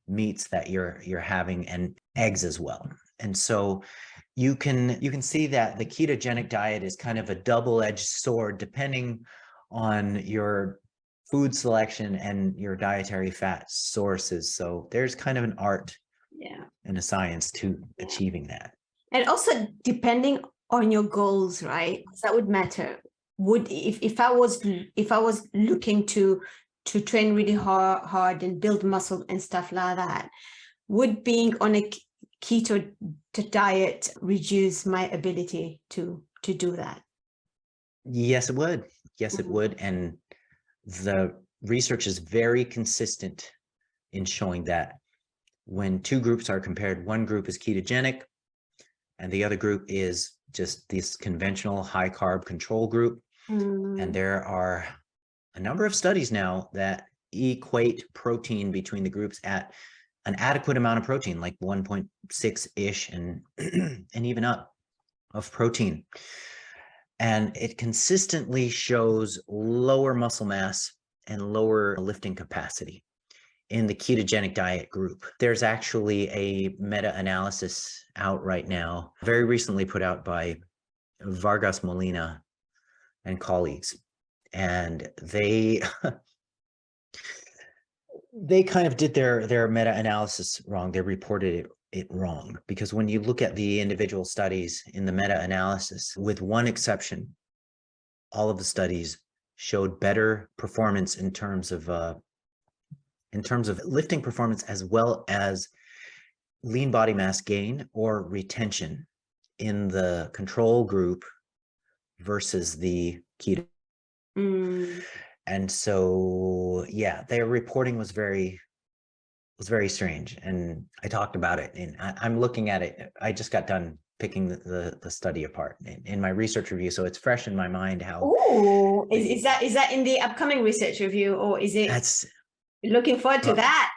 meats that you're having, and eggs as well. And so you can see that the ketogenic diet is kind of a double-edged sword depending on your food selection and your dietary fat sources. So there's kind of an art and a science to achieving that. And also depending on your goals, right? That would matter. Would if I was looking to train really hard and build muscle and stuff like that, would being on a keto diet reduce my ability to do that? Yes, it would. Yes, it would. And the research is very consistent in showing that when two groups are compared, one group is ketogenic and the other group is just this conventional high carb control group. And there are a number of studies now that equate protein between the groups at an adequate amount of protein, like 1.6-ish and even up of protein. And it consistently shows lower muscle mass and lower lifting capacity in the ketogenic diet group. There's actually a meta-analysis out right now, very recently put out by Vargas Molina and colleagues. And they kind of did their meta-analysis wrong. They reported it wrong, because when you look at the individual studies in the meta-analysis, with one exception, all of the studies showed better performance in terms of lifting performance, as well as lean body mass gain or retention in the control group versus the keto. And so, yeah, their reporting was very strange. And I talked about it, and I'm looking at it. I just got done picking the study apart in my research review. So it's fresh in my mind how. Oh, is that in the upcoming research review, or is it? That's looking forward to that.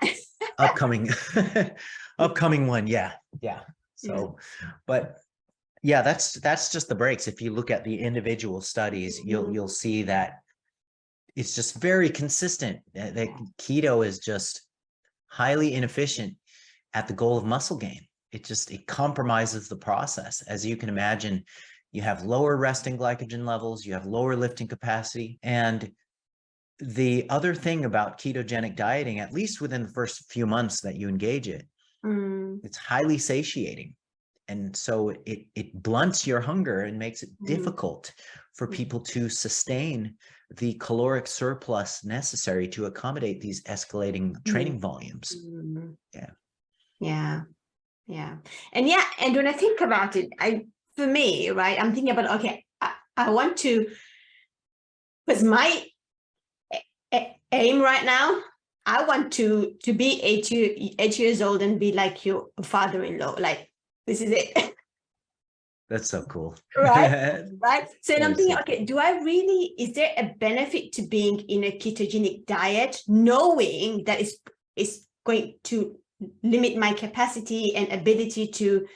upcoming one. Yeah. So, but yeah, that's just the breaks. If you look at the individual studies, you'll see that it's just very consistent. That keto is just highly inefficient at the goal of muscle gain. It compromises the process. As you can imagine, you have lower resting glycogen levels, you have lower lifting capacity. And the other thing about ketogenic dieting, at least within the first few months that you engage it, it's highly satiating. And so it blunts your hunger and makes it difficult for people to sustain the caloric surplus necessary to accommodate these escalating training volumes. Yeah. And when I think about it, for me, right, I'm thinking about, okay, I want to, because my aim right now, I want to be 8 years old and be like your father-in-law. Like, this is it. That's so cool. Right. So I'm thinking, okay, is there a benefit to being in a ketogenic diet, knowing that it's going to limit my capacity and ability to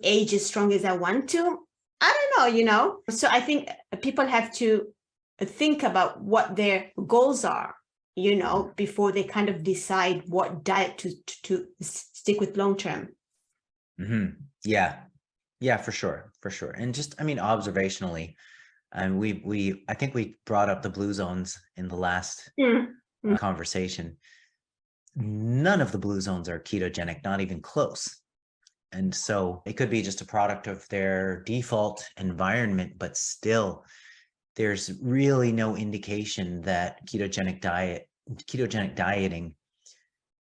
age as strong as I want to? I don't know, So I think people have to think about what their goals are, before they kind of decide what diet to stick with long term. Yeah, for sure. And just, observationally, and I think we brought up the blue zones in the last conversation. None of the blue zones are ketogenic, not even close. And so it could be just a product of their default environment, but still there's really no indication that ketogenic dieting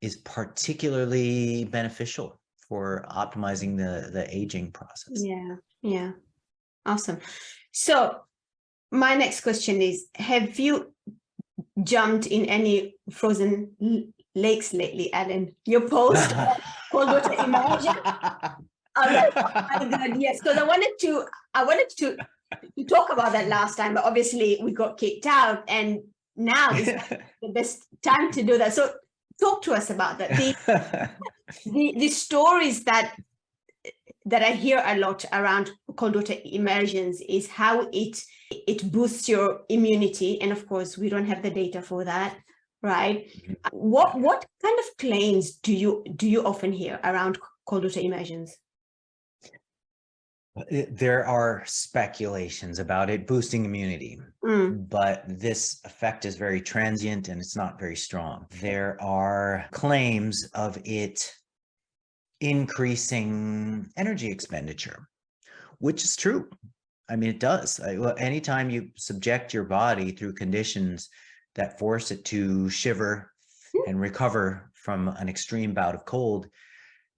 is particularly beneficial for optimizing the aging process. Yeah. Awesome. So my next question is, have you jumped in any frozen lakes lately, Alan? Your post cold water immersion? Oh my God, yes, because I wanted to talk about that last time, but obviously we got kicked out, and now is the best time to do that. So talk to us about that. The stories that I hear a lot around cold water immersions is how it boosts your immunity, and of course we don't have the data for that, right? What kind of claims do you often hear around cold water immersions? There are speculations about it boosting immunity, but this effect is very transient and it's not very strong. There are claims of it increasing energy expenditure, which is true. I mean, it does. Anytime you subject your body through conditions that force it to shiver and recover from an extreme bout of cold,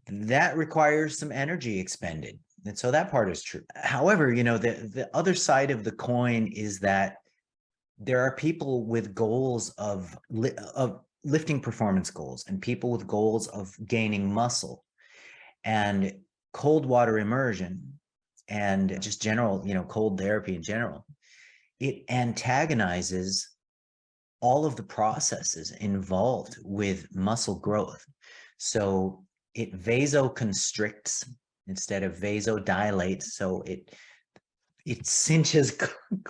that requires some energy expended. And so that part is true. However, the other side of the coin is that there are people with goals of lifting performance goals and people with goals of gaining muscle, and cold water immersion and just general, cold therapy in general, it antagonizes all of the processes involved with muscle growth. So it vasoconstricts instead of vasodilates. So it cinches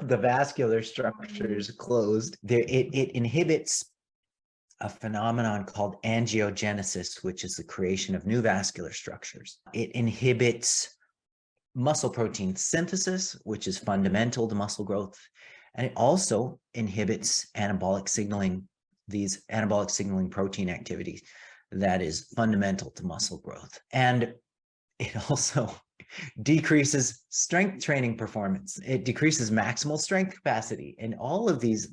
the vascular structures closed. It inhibits a phenomenon called angiogenesis, which is the creation of new vascular structures. It inhibits muscle protein synthesis, which is fundamental to muscle growth. And it also inhibits anabolic signaling, these anabolic signaling protein activities that is fundamental to muscle growth. And it also decreases strength training performance. It decreases maximal strength capacity. And all of these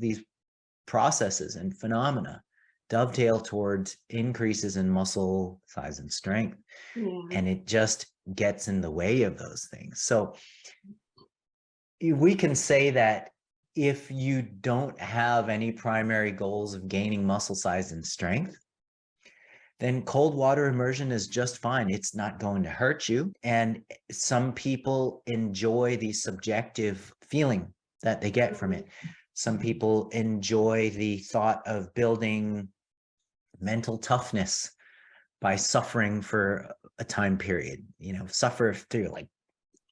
processes and phenomena dovetail towards increases in muscle size and strength. And it just gets in the way of those things. So we can say that if you don't have any primary goals of gaining muscle size and strength, then cold water immersion is just fine. It's not going to hurt you. And some people enjoy the subjective feeling that they get from it. Some people enjoy the thought of building mental toughness by suffering for a time period, suffer through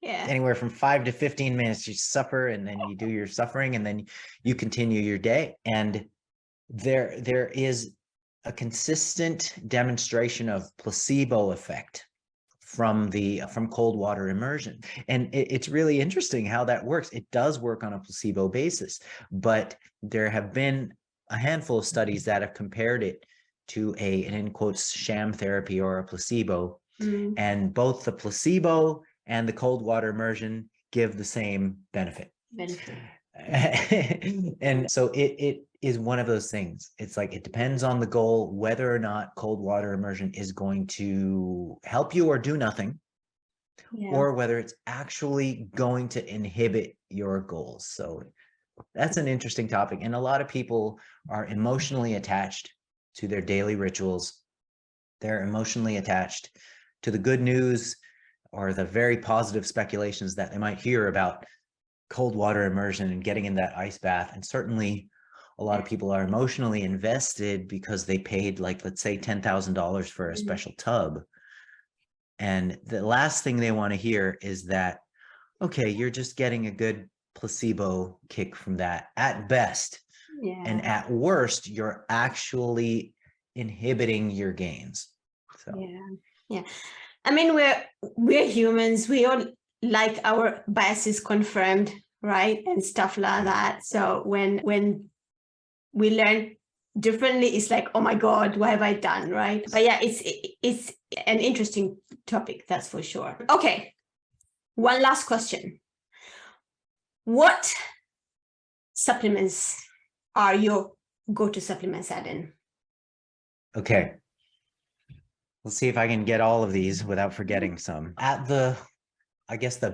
anywhere from 5 to 15 minutes, you suffer and then you do your suffering and then you continue your day. And there is a consistent demonstration of placebo effect from cold water immersion. And it's really interesting how that works. It does work on a placebo basis, but there have been a handful of studies that have compared it to an in quotes sham therapy or a placebo. And both the placebo and the cold water immersion give the same benefit. And so it is one of those things. It's like, it depends on the goal, whether or not cold water immersion is going to help you or do nothing, or whether it's actually going to inhibit your goals. So that's an interesting topic. And a lot of people are emotionally attached to their daily rituals. They're emotionally attached to the good news or the very positive speculations that they might hear about cold water immersion and getting in that ice bath. And certainly a lot of people are emotionally invested because they paid, let's say $10,000 for a special tub. And the last thing they want to hear is that, okay, you're just getting a good placebo kick from that at best. And at worst, you're actually inhibiting your gains. So I mean, we're humans. We all like our biases confirmed, right? And stuff like that. So when we learn differently, it's like, oh my God, what have I done, right? But yeah, it's an interesting topic, that's for sure. Okay, one last question. What supplements are your go-to supplements, Adam? Okay. Let's see if I can get all of these without forgetting some. At the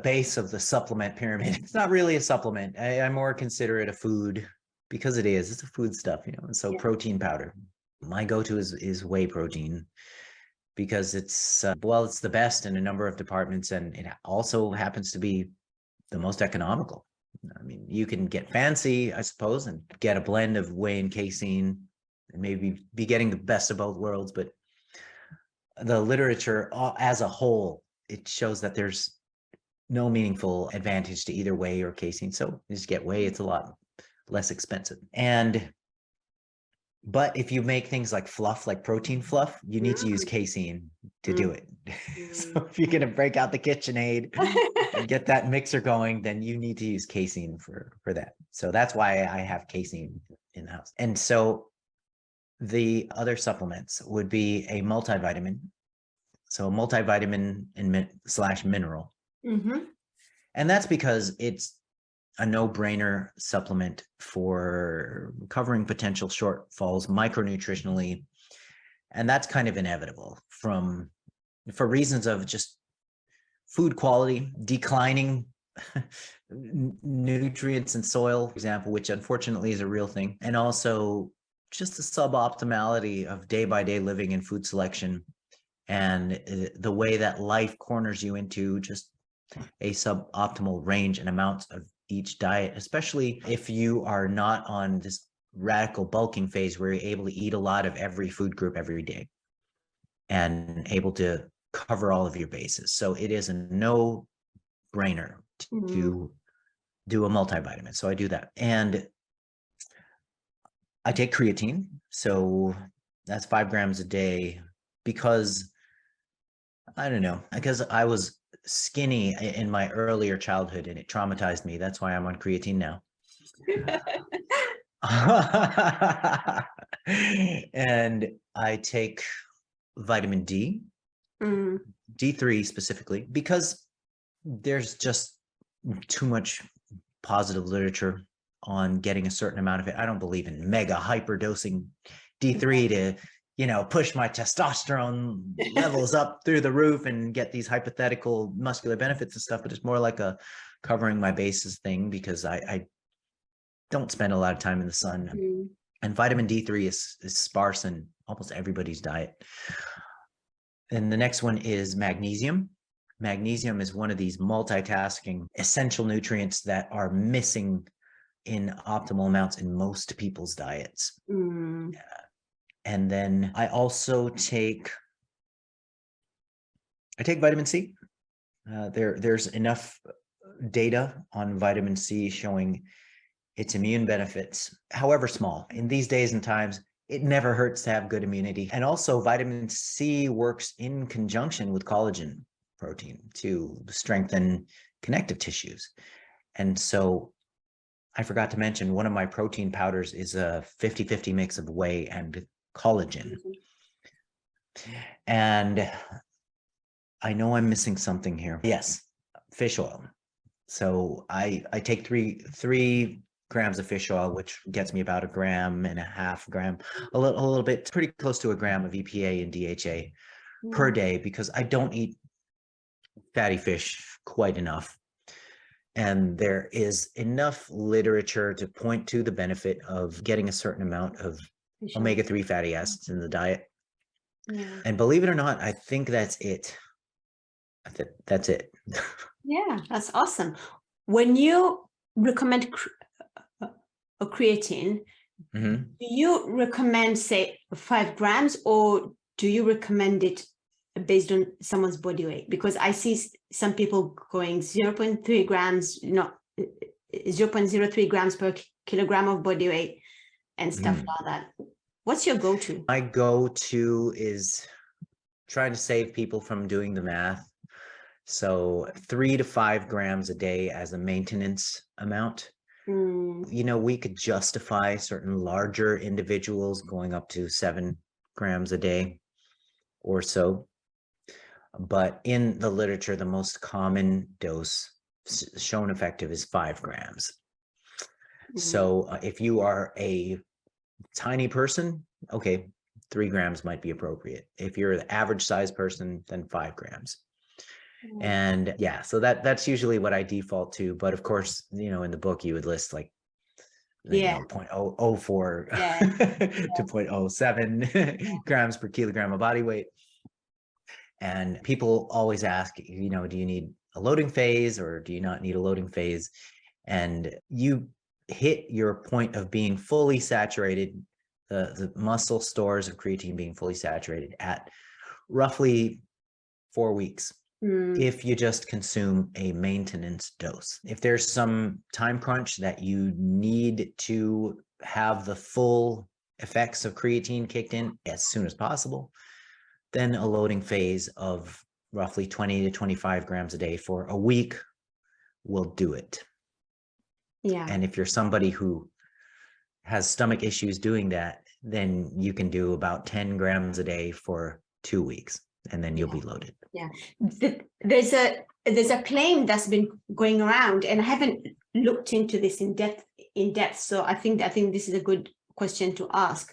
base of the supplement pyramid, it's not really a supplement. I more consider it a food, because it's a food stuff, And so protein powder. My go-to is whey protein, because it's the best in a number of departments, and it also happens to be the most economical. I mean, you can get fancy, I suppose, and get a blend of whey and casein and maybe be getting the best of both worlds, but the literature as a whole, it shows that there's no meaningful advantage to either whey or casein. So you just get whey, it's a lot less expensive. But if you make things like fluff, like protein fluff, you need to use casein to do it. So if you're going to break out the KitchenAid get that mixer going, then you need to use casein for that. So that's why I have casein in the house. And so the other supplements would be a multivitamin. So multivitamin and slash mineral. Mm-hmm. And that's because it's a no-brainer supplement for covering potential shortfalls micronutritionally. And that's kind of inevitable for reasons of just food quality, declining nutrients in soil, for example, which unfortunately is a real thing. And also just the suboptimality of day-by-day living and food selection, and the way that life corners you into just a suboptimal range and amounts of each diet, especially if you are not on this radical bulking phase where you're able to eat a lot of every food group every day and able to cover all of your bases. So it is a no-brainer to do a multivitamin. So I do that. And I take creatine. So that's 5 grams a day because, I don't know, because I was skinny in my earlier childhood and it traumatized me. That's why I'm on creatine now. And I take vitamin D, D3 specifically, because there's just too much positive literature on getting a certain amount of it. I don't believe in mega hyper dosing D3 to, push my testosterone levels up through the roof and get these hypothetical muscular benefits and stuff, but it's more like a covering my bases thing because I don't spend a lot of time in the sun. And vitamin D3 is sparse in almost everybody's diet. And the next one is magnesium. Magnesium is one of these multitasking essential nutrients that are missing in optimal amounts in most people's diets. And then I also take vitamin C. There's enough data on vitamin C showing its immune benefits, however small. In these days and times, it never hurts to have good immunity. And also vitamin C works in conjunction with collagen protein to strengthen connective tissues. And so I forgot to mention one of my protein powders is a 50-50 mix of whey and collagen. And I know I'm missing something here. Yes, fish oil. So I take three grams of fish oil, which gets me about 1.5 grams, a little bit, pretty close to 1 gram of EPA and DHA per day, because I don't eat fatty fish quite enough. And there is enough literature to point to the benefit of getting a certain amount of omega-3 fatty acids in the diet. And believe it or not, I think that's it. That's it. Yeah, that's awesome. When you recommend a creatine, do you recommend, say, 5 grams, or do you recommend it based on someone's body weight? Because I see some people going 0.3 grams, 0.03 grams per kilogram of body weight and stuff like that. What's your go-to? My go-to is trying to save people from doing the math. So 3 to 5 grams a day as a maintenance amount. We could justify certain larger individuals going up to 7 grams a day or so. But in the literature, the most common dose shown effective is 5 grams. So if you are a tiny person, okay, 3 grams might be appropriate. If you're the average size person, then 5 grams. And yeah, so that's usually what I default to. But of course, in the book, you would list like 0.004 to 0.07 grams per kilogram of body weight. And people always ask, do you need a loading phase or do you not need a loading phase? And you hit your point of being fully saturated, the muscle stores of creatine being fully saturated at roughly 4 weeks. If you just consume a maintenance dose. If there's some time crunch that you need to have the full effects of creatine kicked in as soon as possible, then a loading phase of roughly 20 to 25 grams a day for a week will do it. Yeah. And if you're somebody who has stomach issues doing that, then you can do about 10 grams a day for 2 weeks, and then you'll be loaded. Yeah. There's a claim that's been going around, and I haven't looked into this in depth. So I think this is a good question to ask.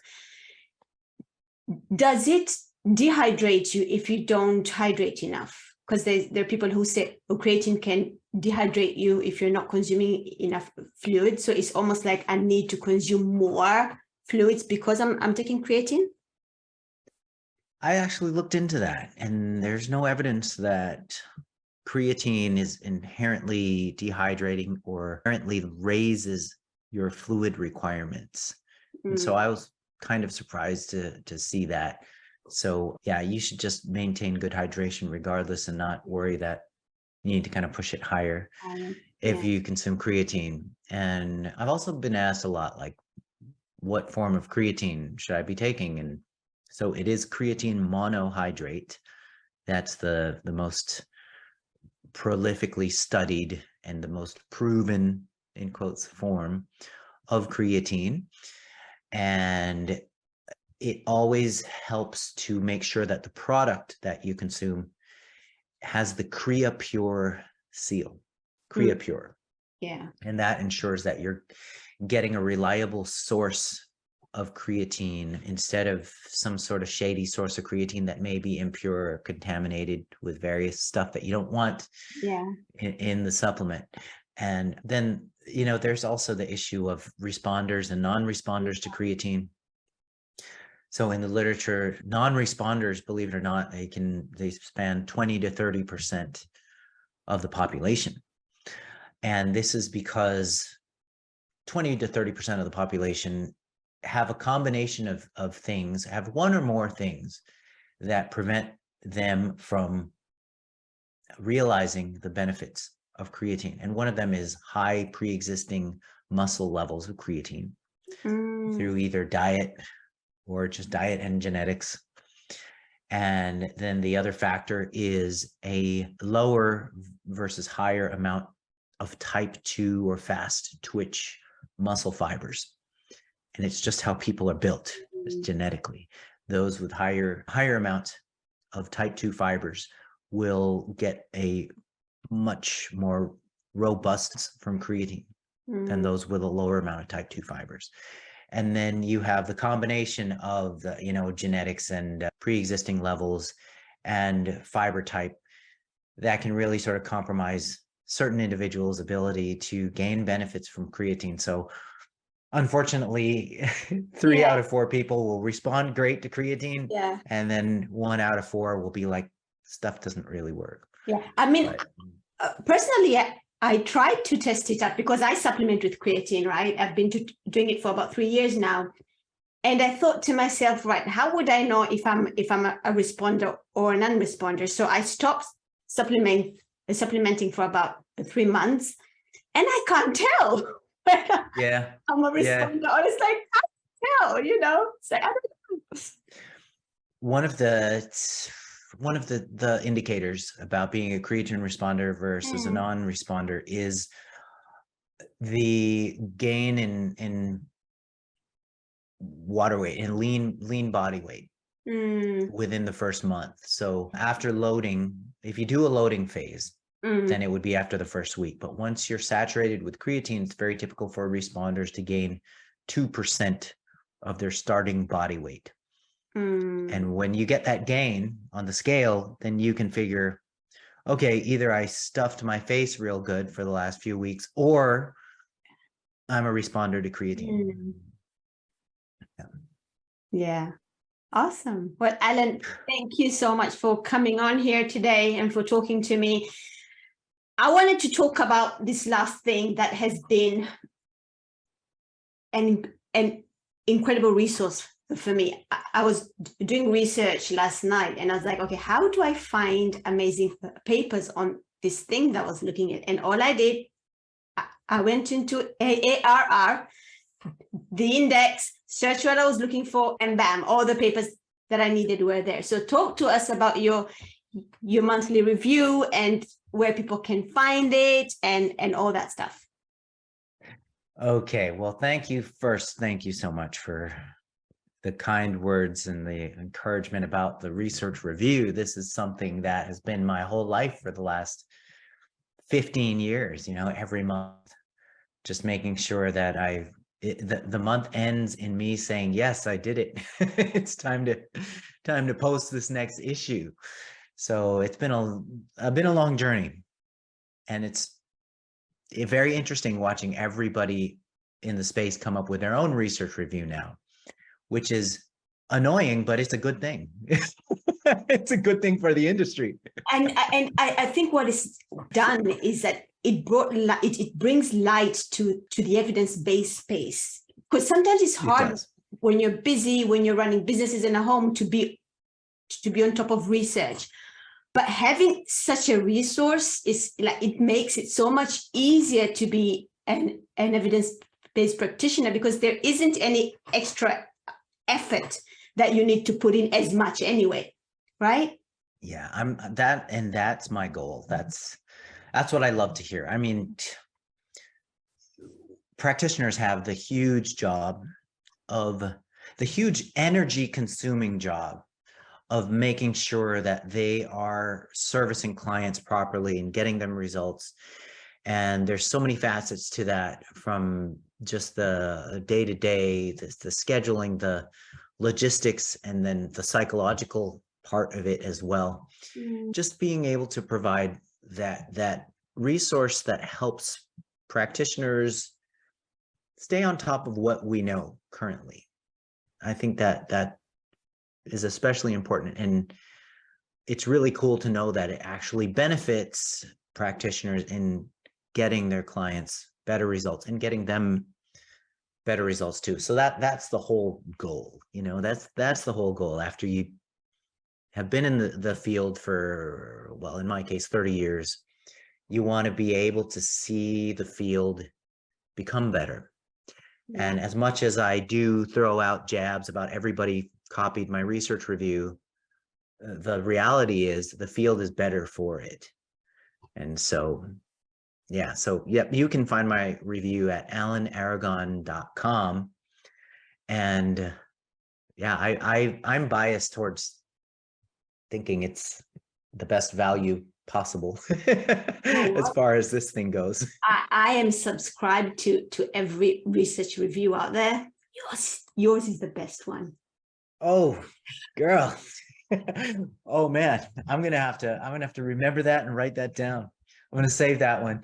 Does it dehydrate you if you don't hydrate enough? Because there are people who say creatine can dehydrate you if you're not consuming enough fluid. So it's almost like I need to consume more fluids because I'm taking creatine. I actually looked into that, and there's no evidence that creatine is inherently dehydrating or inherently raises your fluid requirements. And so I was kind of surprised to see that. So yeah, you should just maintain good hydration regardless and not worry that you need to kind of push it higher if you consume creatine. And I've also been asked a lot, like, what form of creatine should I be taking? And so it is creatine monohydrate. That's the most prolifically studied and the most proven, in quotes, form of creatine. And it always helps to make sure that the product that you consume has the CreaPure seal, CreaPure. Yeah. And that ensures that you're getting a reliable source of creatine instead of some sort of shady source of creatine that may be impure or contaminated with various stuff that you don't want in the supplement. And then, there's also the issue of responders and non-responders to creatine. So in the literature, non-responders, believe it or not, they span 20 to 30% of the population. And this is because 20 to 30% of the population have a combination of things, have one or more things that prevent them from realizing the benefits of creatine. And one of them is high pre-existing muscle levels of creatine through either diet or just diet and genetics. And then the other factor is a lower versus higher amount of type 2 or fast twitch muscle fibers. And it's just how people are built genetically. Those with higher amounts of type 2 fibers will get a much more robust from creatine than those with a lower amount of type 2 fibers. And then you have the combination of the, genetics and pre-existing levels and fiber type that can really sort of compromise certain individuals' ability to gain benefits from creatine. So unfortunately, 3 out of 4 people will respond great to creatine. Yeah. And then 1 out of 4 will be like, stuff doesn't really work. Yeah. I mean, personally, I tried to test it out because I supplement with creatine, right? I've been doing it for about 3 years now. And I thought to myself, right, how would I know if I'm a responder or a non-responder? So I stopped supplementing for about 3 months, and I can't tell. Yeah. I'm a responder. Yeah. It's like, I can't tell, It's like, I don't know. One of the indicators about being a creatine responder versus a non-responder is the gain in water weight and lean body weight within the first month. So after loading, if you do a loading phase, then it would be after the first week. But once you're saturated with creatine, it's very typical for responders to gain 2% of their starting body weight. And when you get that gain on the scale, then you can figure, okay, either I stuffed my face real good for the last few weeks, or I'm a responder to creatine. Yeah. Awesome. Well, Alan, thank you so much for coming on here today and for talking to me. I wanted to talk about this last thing that has been an incredible resource for me. I was doing research last night, and I was like, okay, how do I find amazing papers on this thing that I was looking at? And all I did, I went into AARR, the index, search what I was looking for, and bam, all the papers that I needed were there. So talk to us about your your monthly review and where people can find it and all that stuff. Okay, well, thank you first. Thank you so much for the kind words and the encouragement about the research review. This is something that has been my whole life for the last 15 years, every month, just making sure that the month ends in me saying, yes, I did it. It's time to post this next issue. So it's been a long journey, and it's very interesting watching everybody in the space come up with their own research review now, which is annoying, but it's a good thing. It's a good thing for the industry. And I think what is done is that it brings light to the evidence-based space, because sometimes it's hard when you're busy, when you're running businesses in a home, to be on top of research. But having such a resource it makes it so much easier to be an evidence-based practitioner, because there isn't any extra effort that you need to put in as much anyway, right? Yeah, that's my goal. That's what I love to hear. I mean, practitioners have the huge energy consuming job of making sure that they are servicing clients properly and getting them results. And there's so many facets to that, from just the day-to-day, the scheduling, the logistics, and then the psychological part of it as well. Just being able to provide that resource that helps practitioners stay on top of what we know currently. I think that is especially important, and it's really cool to know that it actually benefits practitioners in getting their clients better results and getting them better results too. So that's the whole goal. That's the whole goal. After you have been in the field for, well, in my case, 30 years, you want to be able to see the field become better. Yeah. And as much as I do throw out jabs about everybody copied my research review, the reality is the field is better for it. And so, yeah, you can find my review at alanaragon.com. And yeah, I'm biased towards thinking it's the best value possible as far as this thing goes. I am subscribed to every research review out there. Yours is the best one. Oh, girl. Oh man, I'm gonna have to remember that and write that down. I'm gonna save that one.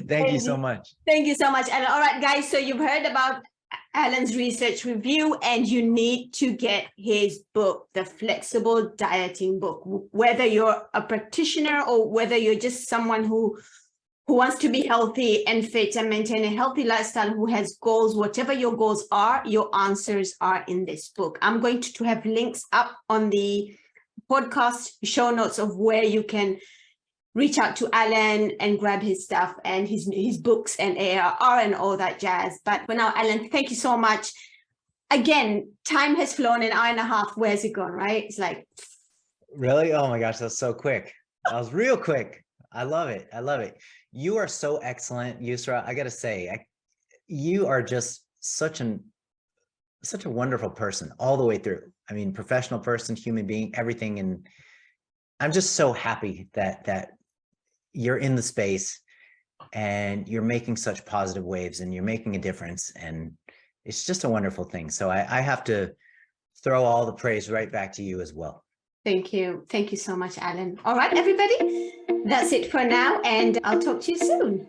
Thank you so much. Thank you so much, Alan. All right, guys. So you've heard about Alan's research review, and you need to get his book, The Flexible Dieting Book. Whether you're a practitioner or whether you're just someone who wants to be healthy and fit and maintain a healthy lifestyle, who has goals, whatever your goals are, your answers are in this book. I'm going to have links up on the podcast show notes of where you can reach out to Alan and grab his stuff and his books and AARR and all that jazz. But for now, Alan, thank you so much. Again, time has flown, an hour and a half. Where's it gone, right? It's like... Really? Oh my gosh, that's so quick. That was real quick. I love it. I love it. You are so excellent, Yusra. I got to say, you are just such a wonderful person all the way through. I mean, professional person, human being, everything. And I'm just so happy that you're in the space and you're making such positive waves and you're making a difference. And it's just a wonderful thing. So I have to throw all the praise right back to you as well. Thank you. Thank you so much, Alan. All right, everybody, that's it for now, and I'll talk to you soon.